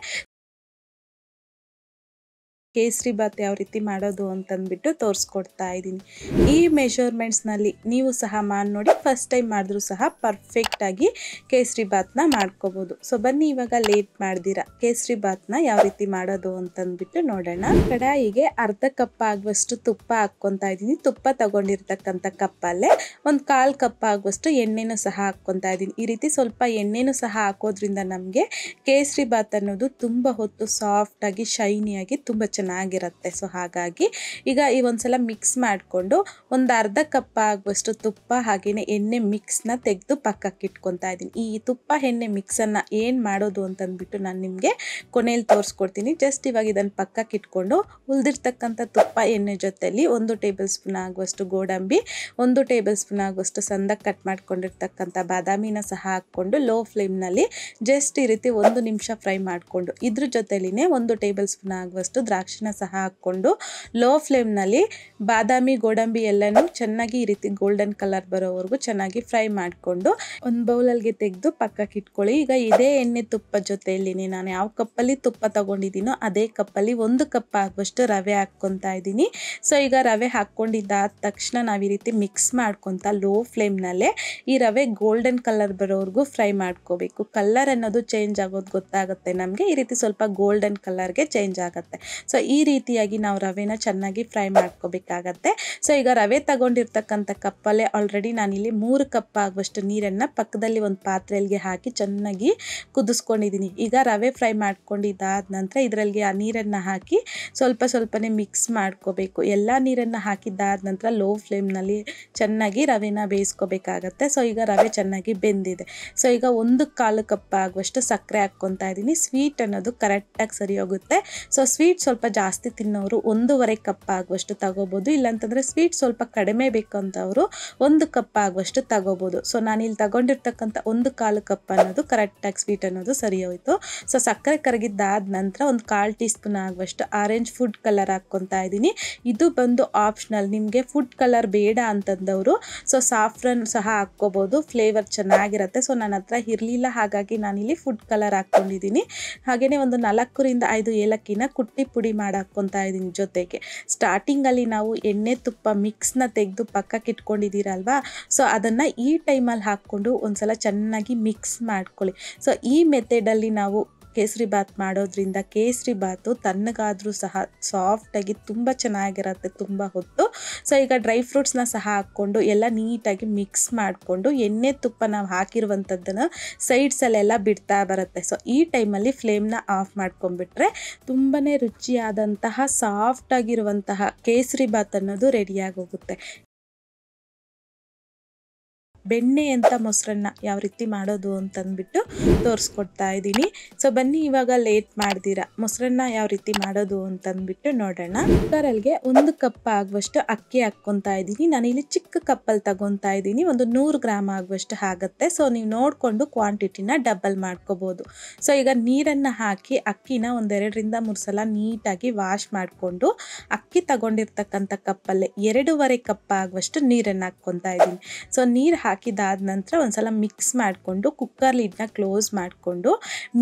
ಕೇಸರಿ ಬಾತ್ ಯಾವ ರೀತಿ ಮಾಡೋದು ಅಂತಂದ್ಬಿಟ್ಟು ತೋರಿಸ್ಕೊಡ್ತಾ ಇದ್ದೀನಿ. ಈ ಮೆಷರ್ಮೆಂಟ್ಸ್ನಲ್ಲಿ ನೀವು ಸಹ ಮಾಡಿ ನೋಡಿ. ಫಸ್ಟ್ ಟೈಮ್ ಮಾಡಿದ್ರೂ ಸಹ ಪರ್ಫೆಕ್ಟಾಗಿ ಕೇಸರಿ ಬಾತ್ನ ಮಾಡ್ಕೋಬೋದು. ಸೊ ಬನ್ನಿ ಇವಾಗ ಲೇಟ್ ಮಾಡ್ದಿರ ಕೇಸರಿ ಬಾತ್ನ ಯಾವ ರೀತಿ ಮಾಡೋದು ಅಂತಂದ್ಬಿಟ್ಟು ನೋಡೋಣ. ಕಡಾಯಿಗೆ 1/2 ಕಪ್ ಆಗುವಷ್ಟು ತುಪ್ಪ ಹಾಕ್ಕೊತಾ ಇದ್ದೀನಿ. ತುಪ್ಪ ತಗೊಂಡಿರ್ತಕ್ಕಂಥ ಕಪ್ಪಲ್ಲೇ ಒಂದು 1/4 ಕಪ್ ಆಗುವಷ್ಟು ಎಣ್ಣೆನೂ ಸಹ ಹಾಕ್ಕೊತಾ ಇದ್ದೀನಿ. ಈ ರೀತಿ ಸ್ವಲ್ಪ ಎಣ್ಣೆನೂ ಸಹ ಹಾಕೋದ್ರಿಂದ ನಮಗೆ ಕೇಸರಿ ಬಾತ್ ಅನ್ನೋದು ತುಂಬ ಹೊತ್ತು ಸಾಫ್ಟಾಗಿ ಶೈನಿಯಾಗಿ ತುಂಬ ಚೆನ್ನಾಗಿ ಚೆನ್ನಾಗಿರುತ್ತೆ. ಸೊ ಹಾಗಾಗಿ ಈಗ ಈ ಒಂದ್ಸಲ ಮಿಕ್ಸ್ ಮಾಡಿಕೊಂಡು ಒಂದು ಅರ್ಧ ಕಪ್ ಆಗುವಷ್ಟು ತುಪ್ಪ ಹಾಗೆಯೇ ಎಣ್ಣೆ ಮಿಕ್ಸ್ನ ತೆಗೆದು ಪಕ್ಕಕ್ಕೆ ಇಟ್ಕೊತಾ ಇದ್ದೀನಿ. ಈ ತುಪ್ಪ ಎಣ್ಣೆ ಮಿಕ್ಸನ್ನು ಏನು ಮಾಡೋದು ಅಂತಂದ್ಬಿಟ್ಟು ನಾನು ನಿಮಗೆ ಕೊನೆಯಲ್ಲಿ ತೋರಿಸ್ಕೊಡ್ತೀನಿ. ಜಸ್ಟ್ ಇವಾಗ ಇದನ್ನು ಪಕ್ಕಕ್ಕೆ ಇಟ್ಕೊಂಡು ಉಳಿದಿರ್ತಕ್ಕಂಥ ತುಪ್ಪ ಎಣ್ಣೆ ಜೊತೆಯಲ್ಲಿ 1 ಟೇಬಲ್ ಸ್ಪೂನ್ ಆಗುವಷ್ಟು ಗೋಡಂಬಿ, 1 ಟೇಬಲ್ ಸ್ಪೂನ್ ಆಗುವಷ್ಟು ಸಣ್ಣದಾಗಿ ಕಟ್ ಮಾಡ್ಕೊಂಡಿರ್ತಕ್ಕಂಥ ಬಾದಾಮಿನ ಸಹ ಹಾಕ್ಕೊಂಡು ಲೋ ಫ್ಲೇಮ್ನಲ್ಲಿ ಜಸ್ಟ್ ಈ ರೀತಿ 1 ನಿಮಿಷ ಫ್ರೈ ಮಾಡಿಕೊಂಡು ಇದ್ರ ಜೊತೆಲಿನೇ 1 ಟೇಬಲ್ ಸ್ಪೂನ್ ಆಗುವಷ್ಟು ದ್ರಾಕ್ಷಿನ ಸಹ ಹಾಕ್ಕೊಂಡು ಲೋ ಫ್ಲೇಮ್ನಲ್ಲಿ ಬಾದಾಮಿ ಗೋಡಂಬಿ ಎಲ್ಲನೂ ಚೆನ್ನಾಗಿ ಈ ರೀತಿ ಗೋಲ್ಡನ್ ಕಲರ್ ಬರೋವರೆಗೂ ಚೆನ್ನಾಗಿ ಫ್ರೈ ಮಾಡಿಕೊಂಡು ಒಂದು ಬೌಲಲ್ಗೆ ತೆಗೆದು ಪಕ್ಕಕ್ಕೆ ಇಟ್ಕೊಳ್ಳಿ. ಈಗ ಇದೇ ಎಣ್ಣೆ ತುಪ್ಪ ಜೊತೆಯಲ್ಲಿ ನಾನು ಯಾವ ಕಪ್ಪಲ್ಲಿ ತುಪ್ಪ ತಗೊಂಡಿದ್ದೀನೋ ಅದೇ ಕಪ್ಪಲ್ಲಿ 1 ಕಪ್ ಆಗುವಷ್ಟು ರವೆ ಹಾಕ್ಕೊತಾ ಇದ್ದೀನಿ. ಸೊ ಈಗ ರವೆ ಹಾಕ್ಕೊಂಡಿದ್ದಾದ ತಕ್ಷಣ ನಾವು ಈ ರೀತಿ ಮಿಕ್ಸ್ ಮಾಡ್ಕೊತಾ ಲೋ ಫ್ಲೇಮ್ನಲ್ಲೇ ಈ ರವೆ ಗೋಲ್ಡನ್ ಕಲರ್ ಬರೋವರೆಗೂ ಫ್ರೈ ಮಾಡ್ಕೋಬೇಕು. ಕಲರ್ ಅನ್ನೋದು ಚೇಂಜ್ ಆಗೋದು ಗೊತ್ತಾಗುತ್ತೆ ನಮಗೆ. ಈ ರೀತಿ ಸ್ವಲ್ಪ ಗೋಲ್ಡನ್ ಕಲರ್ಗೆ ಚೇಂಜ್ ಆಗುತ್ತೆ. ಸೊ ಈ ರೀತಿಯಾಗಿ ನಾವು ರವೆನ ಚೆನ್ನಾಗಿ ಫ್ರೈ ಮಾಡ್ಕೋಬೇಕಾಗತ್ತೆ. ಸೊ ಈಗ ರವೆ ತಗೊಂಡಿರ್ತಕ್ಕಂಥ ಕಪ್ಪಲ್ಲೇ ಆಲ್ರೆಡಿ ನಾನಿಲ್ಲಿ 3 ಕಪ್ ಆಗುವಷ್ಟು ನೀರನ್ನು ಪಕ್ಕದಲ್ಲಿ ಒಂದು ಪಾತ್ರೆಗೆ ಹಾಕಿ ಚೆನ್ನಾಗಿ ಕುದಿಸ್ಕೊಂಡಿದ್ದೀನಿ. ಈಗ ರವೆ ಫ್ರೈ ಮಾಡ್ಕೊಂಡಿದ್ದಾದ ನಂತರ ಇದರಲ್ಲಿ ಆ ನೀರನ್ನು ಹಾಕಿ ಸ್ವಲ್ಪನೇ ಮಿಕ್ಸ್ ಮಾಡ್ಕೋಬೇಕು. ಎಲ್ಲ ನೀರನ್ನು ಹಾಕಿದ್ದಾದ ನಂತರ ಲೋ ಫ್ಲೇಮ್ನಲ್ಲಿ ಚೆನ್ನಾಗಿ ರವೆನ ಬೇಯಿಸ್ಕೋಬೇಕಾಗತ್ತೆ. ಸೊ ಈಗ ರವೆ ಚೆನ್ನಾಗಿ ಬೆಂದಿದೆ. ಸೊ ಈಗ 1/4 ಕಪ್ ಆಗುವಷ್ಟು ಸಕ್ಕರೆ ಹಾಕ್ಕೊತಾ ಇದ್ದೀನಿ. ಸ್ವೀಟ್ ಅನ್ನೋದು ಕರೆಕ್ಟಾಗಿ ಸರಿ ಹೋಗುತ್ತೆ. ಸೊ ಸ್ವೀಟ್ ಸ್ವಲ್ಪ ಜಾಸ್ತಿ ತಿನ್ನೋರು 1.5 ಕಪ್ ಆಗುವಷ್ಟು ತಗೋಬೋದು. ಇಲ್ಲಾಂತಂದರೆ ಸ್ವೀಟ್ ಸ್ವಲ್ಪ ಕಡಿಮೆ ಬೇಕಂತವರು 1 ಕಪ್ ಆಗುವಷ್ಟು ತಗೋಬೋದು. ಸೊ ನಾನಿಲ್ಲಿ ತಗೊಂಡಿರ್ತಕ್ಕಂಥ 1/4 ಕಪ್ ಅನ್ನೋದು ಕರೆಕ್ಟಾಗಿ ಸ್ವೀಟ್ ಅನ್ನೋದು ಸರಿ ಹೋಯಿತು. ಸೊ ಸಕ್ಕರೆ ಕರಗಿದ್ದಾದ ನಂತರ 1/4 ಟೀ ಸ್ಪೂನ್ ಆಗುವಷ್ಟು ಆರೆಂಜ್ ಫುಡ್ ಕಲರ್ ಹಾಕ್ಕೊತಾ ಇದ್ದೀನಿ. ಇದು ಬಂದು ಆಪ್ಷನಲ್. ನಿಮಗೆ ಫುಡ್ ಕಲರ್ ಬೇಡ ಅಂತಂದವರು ಸೊ ಸಾಫ್ರನ್ ಸಹ ಹಾಕ್ಕೋಬೋದು. ಫ್ಲೇವರ್ ಚೆನ್ನಾಗಿರುತ್ತೆ. ಸೊ ನನ್ನ ಹತ್ರ ಇರಲಿಲ್ಲ, ಹಾಗಾಗಿ ನಾನಿಲ್ಲಿ ಫುಡ್ ಕಲರ್ ಹಾಕ್ಕೊಂಡಿದ್ದೀನಿ. ಹಾಗೆಯೇ ಒಂದು 4ರಿಂದ 5 ಏಲಕ್ಕಿನ ಕುಟ್ಟಿ ಪುಡಿ ಮಾಡಿ ಹಾಕ್ಕೊತಾ ಇದ್ದೀನಿ ಜೊತೆಗೆ. ಸ್ಟಾರ್ಟಿಂಗಲ್ಲಿ ನಾವು ಎಣ್ಣೆ ತುಪ್ಪ ಮಿಕ್ಸ್ನ ತೆಗೆದು ಪಕ್ಕಕ್ಕೆ ಇಟ್ಕೊಂಡಿದ್ದೀರಲ್ವಾ, ಸೊ ಅದನ್ನು ಈ ಟೈಮಲ್ಲಿ ಹಾಕ್ಕೊಂಡು ಒಂದ್ಸಲ ಚೆನ್ನಾಗಿ ಮಿಕ್ಸ್ ಮಾಡ್ಕೊಳ್ಳಿ. ಸೊ ಈ ಮೆಥಡಲ್ಲಿ ನಾವು ಕೇಸರಿ ಬಾತ್ ಮಾಡೋದ್ರಿಂದ ಕೇಸರಿ ಬಾತು ತಣ್ಣಗಾದರೂ ಸಹ ಸಾಫ್ಟಾಗಿ ತುಂಬ ಚೆನ್ನಾಗಿರುತ್ತೆ ತುಂಬ ಹೊತ್ತು. ಸೊ ಈಗ ಡ್ರೈ ಫ್ರೂಟ್ಸ್ನ ಸಹ ಹಾಕ್ಕೊಂಡು ಎಲ್ಲ ನೀಟಾಗಿ ಮಿಕ್ಸ್ ಮಾಡಿಕೊಂಡು ಎಣ್ಣೆ ತುಪ್ಪ ನಾವು ಹಾಕಿರುವಂಥದ್ದನ್ನು ಸೈಡ್ಸಲ್ಲೆಲ್ಲ ಬಿಡ್ತಾ ಬರುತ್ತೆ. ಸೊ ಈ ಟೈಮಲ್ಲಿ ಫ್ಲೇಮ್ನ ಆಫ್ ಮಾಡ್ಕೊಂಡ್ಬಿಟ್ರೆ ತುಂಬಾ ರುಚಿಯಾದಂತಹ ಸಾಫ್ಟಾಗಿರುವಂತಹ ಕೇಸರಿ ಬಾತ್ ಅನ್ನೋದು ರೆಡಿಯಾಗಿ ಹೋಗುತ್ತೆ. ಬೆಣ್ಣೆ ಅಂತ ಮೊಸರನ್ನ ಯಾವ ರೀತಿ ಮಾಡೋದು ಅಂತಂದ್ಬಿಟ್ಟು ತೋರಿಸ್ಕೊಡ್ತಾ ಇದ್ದೀನಿ. ಸೊ ಬನ್ನಿ ಇವಾಗ ಲೇಟ್ ಮಾಡ್ದಿರ ಮೊಸರನ್ನ ಯಾವ ರೀತಿ ಮಾಡೋದು ಅಂತಂದ್ಬಿಟ್ಟು ನೋಡೋಣ. ಕುಕ್ಕರಲ್ಗೆ 1 ಕಪ್ ಆಗುವಷ್ಟು ಅಕ್ಕಿ ಹಾಕ್ಕೊತಾ ಇದ್ದೀನಿ. ನಾನಿಲ್ಲಿ ಚಿಕ್ಕ ಕಪ್ಪಲ್ಲಿ ತಗೊತಾ ಇದ್ದೀನಿ. ಒಂದು 100 ಗ್ರಾಮ್ ಆಗುವಷ್ಟು ಆಗುತ್ತೆ. ಸೊ ನೀವು ನೋಡಿಕೊಂಡು ಕ್ವಾಂಟಿಟಿನ ಡಬಲ್ ಮಾಡ್ಕೋಬೋದು. ಸೊ ಈಗ ನೀರನ್ನು ಹಾಕಿ ಅಕ್ಕಿನ 2ರಿಂದ 3 ಸಲ ನೀಟಾಗಿ ವಾಶ್ ಮಾಡಿಕೊಂಡು ಅಕ್ಕಿ ತಗೊಂಡಿರ್ತಕ್ಕಂಥ ಕಪ್ಪಲ್ಲೇ 2.5 ಕಪ್ ಆಗುವಷ್ಟು ನೀರನ್ನು ಹಾಕ್ಕೊತಾ ಇದ್ದೀನಿ. ಸೊ ನೀರು ಹಾಕಿದಾದ ನಂತರ ಒಂದ್ಸಲ ಮಿಕ್ಸ್ ಮಾಡಿಕೊಂಡು ಕುಕ್ಕರ್ ಲಿಡ್ನ ಕ್ಲೋಸ್ ಮಾಡಿಕೊಂಡು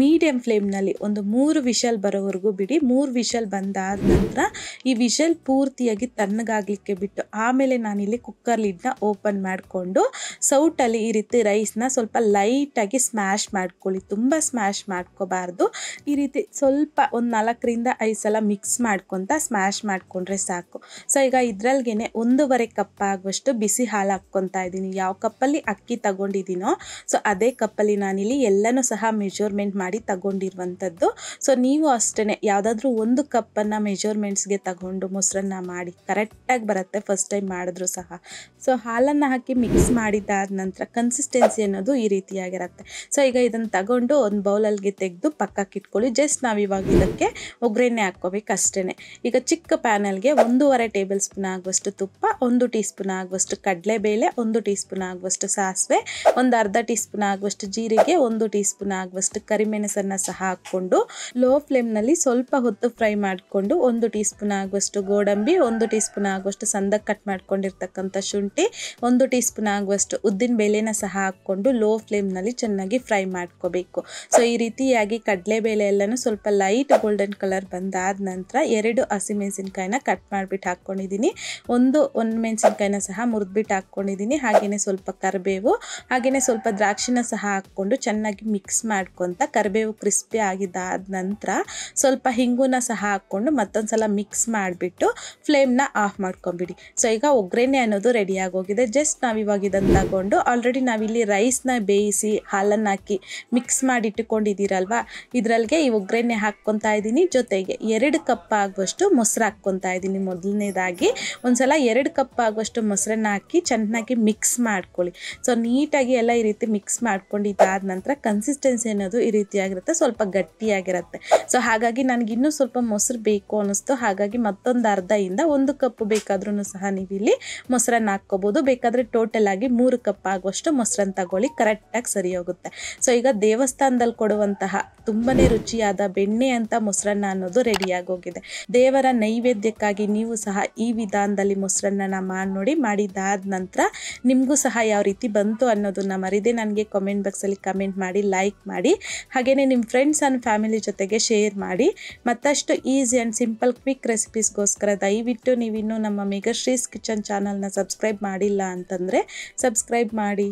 ಮೀಡಿಯಂ ಫ್ಲೇಮ್ನಲ್ಲಿ ಒಂದು 3 ವಿಷಲ್ ಬರೋವರೆಗೂ ಬಿಡಿ. 3 ವಿಷಲ್ ಬಂದಾದ ನಂತರ ಈ ವಿಷಲ್ ಪೂರ್ತಿಯಾಗಿ ತಣ್ಣಗಾಗಲಿಕ್ಕೆ ಬಿಟ್ಟು ಆಮೇಲೆ ನಾನಿಲ್ಲಿ ಕುಕ್ಕರ್ ಲಿಡ್ನ ಓಪನ್ ಮಾಡಿಕೊಂಡು ಸೌಟಲ್ಲಿ ಈ ರೀತಿ ರೈಸ್ನ ಸ್ವಲ್ಪ ಲೈಟಾಗಿ ಸ್ಮ್ಯಾಶ್ ಮಾಡ್ಕೊಳ್ಳಿ. ತುಂಬ ಸ್ಮ್ಯಾಶ್ ಮಾಡ್ಕೋಬಾರ್ದು. ಈ ರೀತಿ ಸ್ವಲ್ಪ ಒಂದು 4ರಿಂದ 5 ಸಲ ಮಿಕ್ಸ್ ಮಾಡ್ಕೊತ ಸ್ಮ್ಯಾಶ್ ಮಾಡಿಕೊಂಡ್ರೆ ಸಾಕು. ಸೊ ಈಗ ಇದ್ರಲ್ಗೇನೆ 1.5 ಕಪ್ ಆಗುವಷ್ಟು ಬಿಸಿ ಹಾಲು ಹಾಕ್ಕೊತಾ ಇದ್ದೀನಿ. ಯಾವ ಕಪ್ಪಲ್ಲಿ ಅಕ್ಕಿ ತಗೊಂಡಿದ್ದೀನೋ ಸೊ ಅದೇ ಕಪ್ಪಲ್ಲಿ ನಾನಿಲ್ಲಿ ಎಲ್ಲನೂ ಸಹ ಮೆಜರ್ಮೆಂಟ್ ಮಾಡಿ ತಗೊಂಡಿರುವಂಥದ್ದು. ಸೊ ನೀವು ಅಷ್ಟೇ ಯಾವುದಾದ್ರೂ 1 ಕಪ್ಪನ್ನು ಮೆಜರ್ಮೆಂಟ್ಸ್ಗೆ ತಗೊಂಡು ಮೊಸರನ್ನ ಮಾಡಿ ಕರೆಕ್ಟಾಗಿ ಬರುತ್ತೆ ಫಸ್ಟ್ ಟೈಮ್ ಮಾಡಿದ್ರು ಸಹ. ಸೊ ಹಾಲನ್ನು ಹಾಕಿ ಮಿಕ್ಸ್ ಮಾಡಿದ್ದಾದ ನಂತರ ಕನ್ಸಿಸ್ಟೆನ್ಸಿ ಅನ್ನೋದು ಈ ರೀತಿಯಾಗಿರುತ್ತೆ. ಸೊ ಈಗ ಇದನ್ನು ತಗೊಂಡು ಒಂದು ಬೌಲಲ್ಗೆ ತೆಗೆದು ಪಕ್ಕಕ್ಕೆ ಇಟ್ಕೊಳ್ಳಿ. ಜಸ್ಟ್ ನಾವು ಇವಾಗ ಇದಕ್ಕೆ ಒಗ್ಗರಣೆ ಹಾಕ್ಕೋಬೇಕು ಅಷ್ಟೇ. ಈಗ ಚಿಕ್ಕ ಪ್ಯಾನಲ್ಗೆ 1.5 ಟೇಬಲ್ ಸ್ಪೂನ್ ಆಗುವಷ್ಟು ತುಪ್ಪ, 1 ಟೀ ಸ್ಪೂನ್ ಆಗುವಷ್ಟು ಕಡಲೆಬೇಳೆ, 1 ಟೀ ಸ್ಪೂನ್ ಆಗುವಷ್ಟು ಸಾಸಿವೆ, ಒಂದು ಅರ್ಧ ಟೀ ಸ್ಪೂನ್ ಆಗುವಷ್ಟು ಜೀರಿಗೆ, 1 ಟೀ ಸ್ಪೂನ್ ಆಗುವಷ್ಟು ಕರಿಮೆಣಸನ್ನು ಸಹ ಹಾಕ್ಕೊಂಡು ಲೋ ಫ್ಲೇಮ್ನಲ್ಲಿ ಸ್ವಲ್ಪ ಹೊತ್ತು ಫ್ರೈ ಮಾಡಿಕೊಂಡು 1 ಟೀ ಸ್ಪೂನ್ ಆಗುವಷ್ಟು ಗೋಡಂಬಿ, 1 ಟೀ ಸ್ಪೂನ್ ಆಗುವಷ್ಟು ಸಣ್ಣದಾಗಿ ಕಟ್ ಮಾಡ್ಕೊಂಡಿರ್ತಕ್ಕಂಥ ಶುಂಠಿ, 1 ಟೀ ಸ್ಪೂನ್ ಆಗುವಷ್ಟು ಉದ್ದಿನ ಬೇಳೆನ ಸಹ ಹಾಕ್ಕೊಂಡು ಲೋ ಫ್ಲೇಮ್ನಲ್ಲಿ ಚೆನ್ನಾಗಿ ಫ್ರೈ ಮಾಡ್ಕೋಬೇಕು. ಸೊ ಈ ರೀತಿಯಾಗಿ ಕಡಲೆಬೇಳೆ ಎಲ್ಲನೂ ಸ್ವಲ್ಪ ಲೈಟ್ ಗೋಲ್ಡನ್ ಕಲರ್ ಬಂದಾದ ನಂತರ 2 ಹಸಿಮೆಣಸಿನ್ಕಾಯಿನ ಕಟ್ ಮಾಡಿಬಿಟ್ಟು ಹಾಕ್ಕೊಂಡಿದ್ದೀನಿ. ಒಂದು ಮೆಣಸಿನ್ಕಾಯಿನ ಸಹ ಮುರಿದ್ಬಿಟ್ಟು ಹಾಕ್ಕೊಂಡಿದ್ದೀನಿ. ಹಾಗೆಯೇ ಸ್ವಲ್ಪ ಕರಿಬೇವು ಹಾಗೆಯೇ ಸ್ವಲ್ಪ ದ್ರಾಕ್ಷಿನ ಸಹ ಹಾಕ್ಕೊಂಡು ಚೆನ್ನಾಗಿ ಮಿಕ್ಸ್ ಮಾಡ್ಕೊತ ಕರಿಬೇವು ಕ್ರಿಸ್ಪಿ ಆಗಿದ್ದಾದ ನಂತರ ಸ್ವಲ್ಪ ಹಿಂಗುನ ಸಹ ಹಾಕ್ಕೊಂಡು ಮತ್ತೊಂದು ಸಲ ಮಿಕ್ಸ್ ಮಾಡಿಬಿಟ್ಟು ಫ್ಲೇಮ್ನ ಆಫ್ ಮಾಡ್ಕೊಂಬಿಡಿ. ಸೊ ಈಗ ಒಗ್ಗರಣೆ ಅನ್ನೋದು ರೆಡಿ ಆಗೋಗಿದೆ. ಜಸ್ಟ್ ನಾವಿವಾಗ ಇದನ್ನು ತಗೊಂಡು ಆಲ್ರೆಡಿ ನಾವಿಲ್ಲಿ ರೈಸ್ನ ಬೇಯಿಸಿ ಹಾಲನ್ನು ಹಾಕಿ ಮಿಕ್ಸ್ ಮಾಡಿ ಇಟ್ಟುಕೊಂಡಿದ್ದೀರಲ್ವ, ಇದರಲ್ಲಿಗೆ ಈ ಒಗ್ಗರಣೆ ಹಾಕ್ಕೊತಾ ಇದ್ದೀನಿ. ಜೊತೆಗೆ 2 ಕಪ್ ಆಗುವಷ್ಟು ಮೊಸರು ಹಾಕ್ಕೊತಾ ಇದ್ದೀನಿ. ಮೊದಲನೇದಾಗಿ ಒಂದ್ಸಲ 2 ಕಪ್ ಆಗುವಷ್ಟು ಮೊಸರನ್ನ ಹಾಕಿ ಚೆನ್ನಾಗಿ ಮಿಕ್ಸ್ ಮಾಡ್ಕೊಳ್ಳಿ. ಸೊ ನೀಟಾಗಿ ಎಲ್ಲ ಈ ರೀತಿ ಮಿಕ್ಸ್ ಮಾಡ್ಕೊಂಡಿದ್ದಾದ ನಂತರ ಕನ್ಸಿಸ್ಟೆನ್ಸಿ ಅನ್ನೋದು ಈ ರೀತಿಯಾಗಿರುತ್ತೆ, ಸ್ವಲ್ಪ ಗಟ್ಟಿಯಾಗಿರುತ್ತೆ. ಸೊ ಹಾಗಾಗಿ ನನಗೆ ಇನ್ನೂ ಸ್ವಲ್ಪ ಮೊಸರು ಬೇಕು ಅನ್ನಿಸ್ತು. ಹಾಗಾಗಿ ಮತ್ತೊಂದು ಅರ್ಧದಿಂದ 1 ಕಪ್ ಬೇಕಾದ್ರೂ ಸಹ ನೀವು ಇಲ್ಲಿ ಮೊಸರನ್ನ ಹಾಕ್ಕೋಬೋದು. ಬೇಕಾದರೆ ಟೋಟಲ್ ಆಗಿ 3 ಕಪ್ ಆಗುವಷ್ಟು ಮೊಸರನ್ನ ತಗೊಳ್ಳಿ, ಕರೆಕ್ಟಾಗಿ ಸರಿ ಹೋಗುತ್ತೆ. ಸೊ ಈಗ ದೇವಸ್ಥಾನದಲ್ಲಿ ಕೊಡುವಂತಹ ತುಂಬನೇ ರುಚಿಯಾದ ಬೆಣ್ಣೆ ಅಂತ ಮೊಸರನ್ನ ಅನ್ನೋದು ರೆಡಿಯಾಗೋಗಿದೆ. ದೇವರ ನೈವೇದ್ಯಕ್ಕಾಗಿ ನೀವು ಸಹ ಈ ವಿಧಾನದಲ್ಲಿ ಮೊಸರನ್ನ ಮಾಡಿ ನೋಡಿ. ಮಾಡಿದಾದ ನಂತರ ನಿಮಗೂ ಸಹ ಯಾವ ರೀತಿ ಬಂತು ಅನ್ನೋದನ್ನ ಮರಿದೆ ನನಗೆ ಕಾಮೆಂಟ್ ಬಾಕ್ಸಲ್ಲಿ ಕಮೆಂಟ್ ಮಾಡಿ, ಲೈಕ್ ಮಾಡಿ, ಹಾಗೆಯೇ ನಿಮ್ಮ ಫ್ರೆಂಡ್ಸ್ ಆ್ಯಂಡ್ ಫ್ಯಾಮಿಲಿ ಜೊತೆಗೆ ಶೇರ್ ಮಾಡಿ. ಮತ್ತಷ್ಟು ಈಸಿ ಆ್ಯಂಡ್ ಸಿಂಪಲ್ ಕ್ವಿಕ್ ರೆಸಿಪೀಸ್ಗೋಸ್ಕರ ದಯವಿಟ್ಟು ನೀವಿನ್ನೂ ನಮ್ಮ ಮೇಘಶ್ರೀಸ್ ಕಿಚನ್ ಚಾನಲ್ನ ಸಬ್ಸ್ಕ್ರೈಬ್ ಮಾಡಿಲ್ಲ ಅಂತಂದರೆ ಸಬ್ಸ್ಕ್ರೈಬ್ ಮಾಡಿ.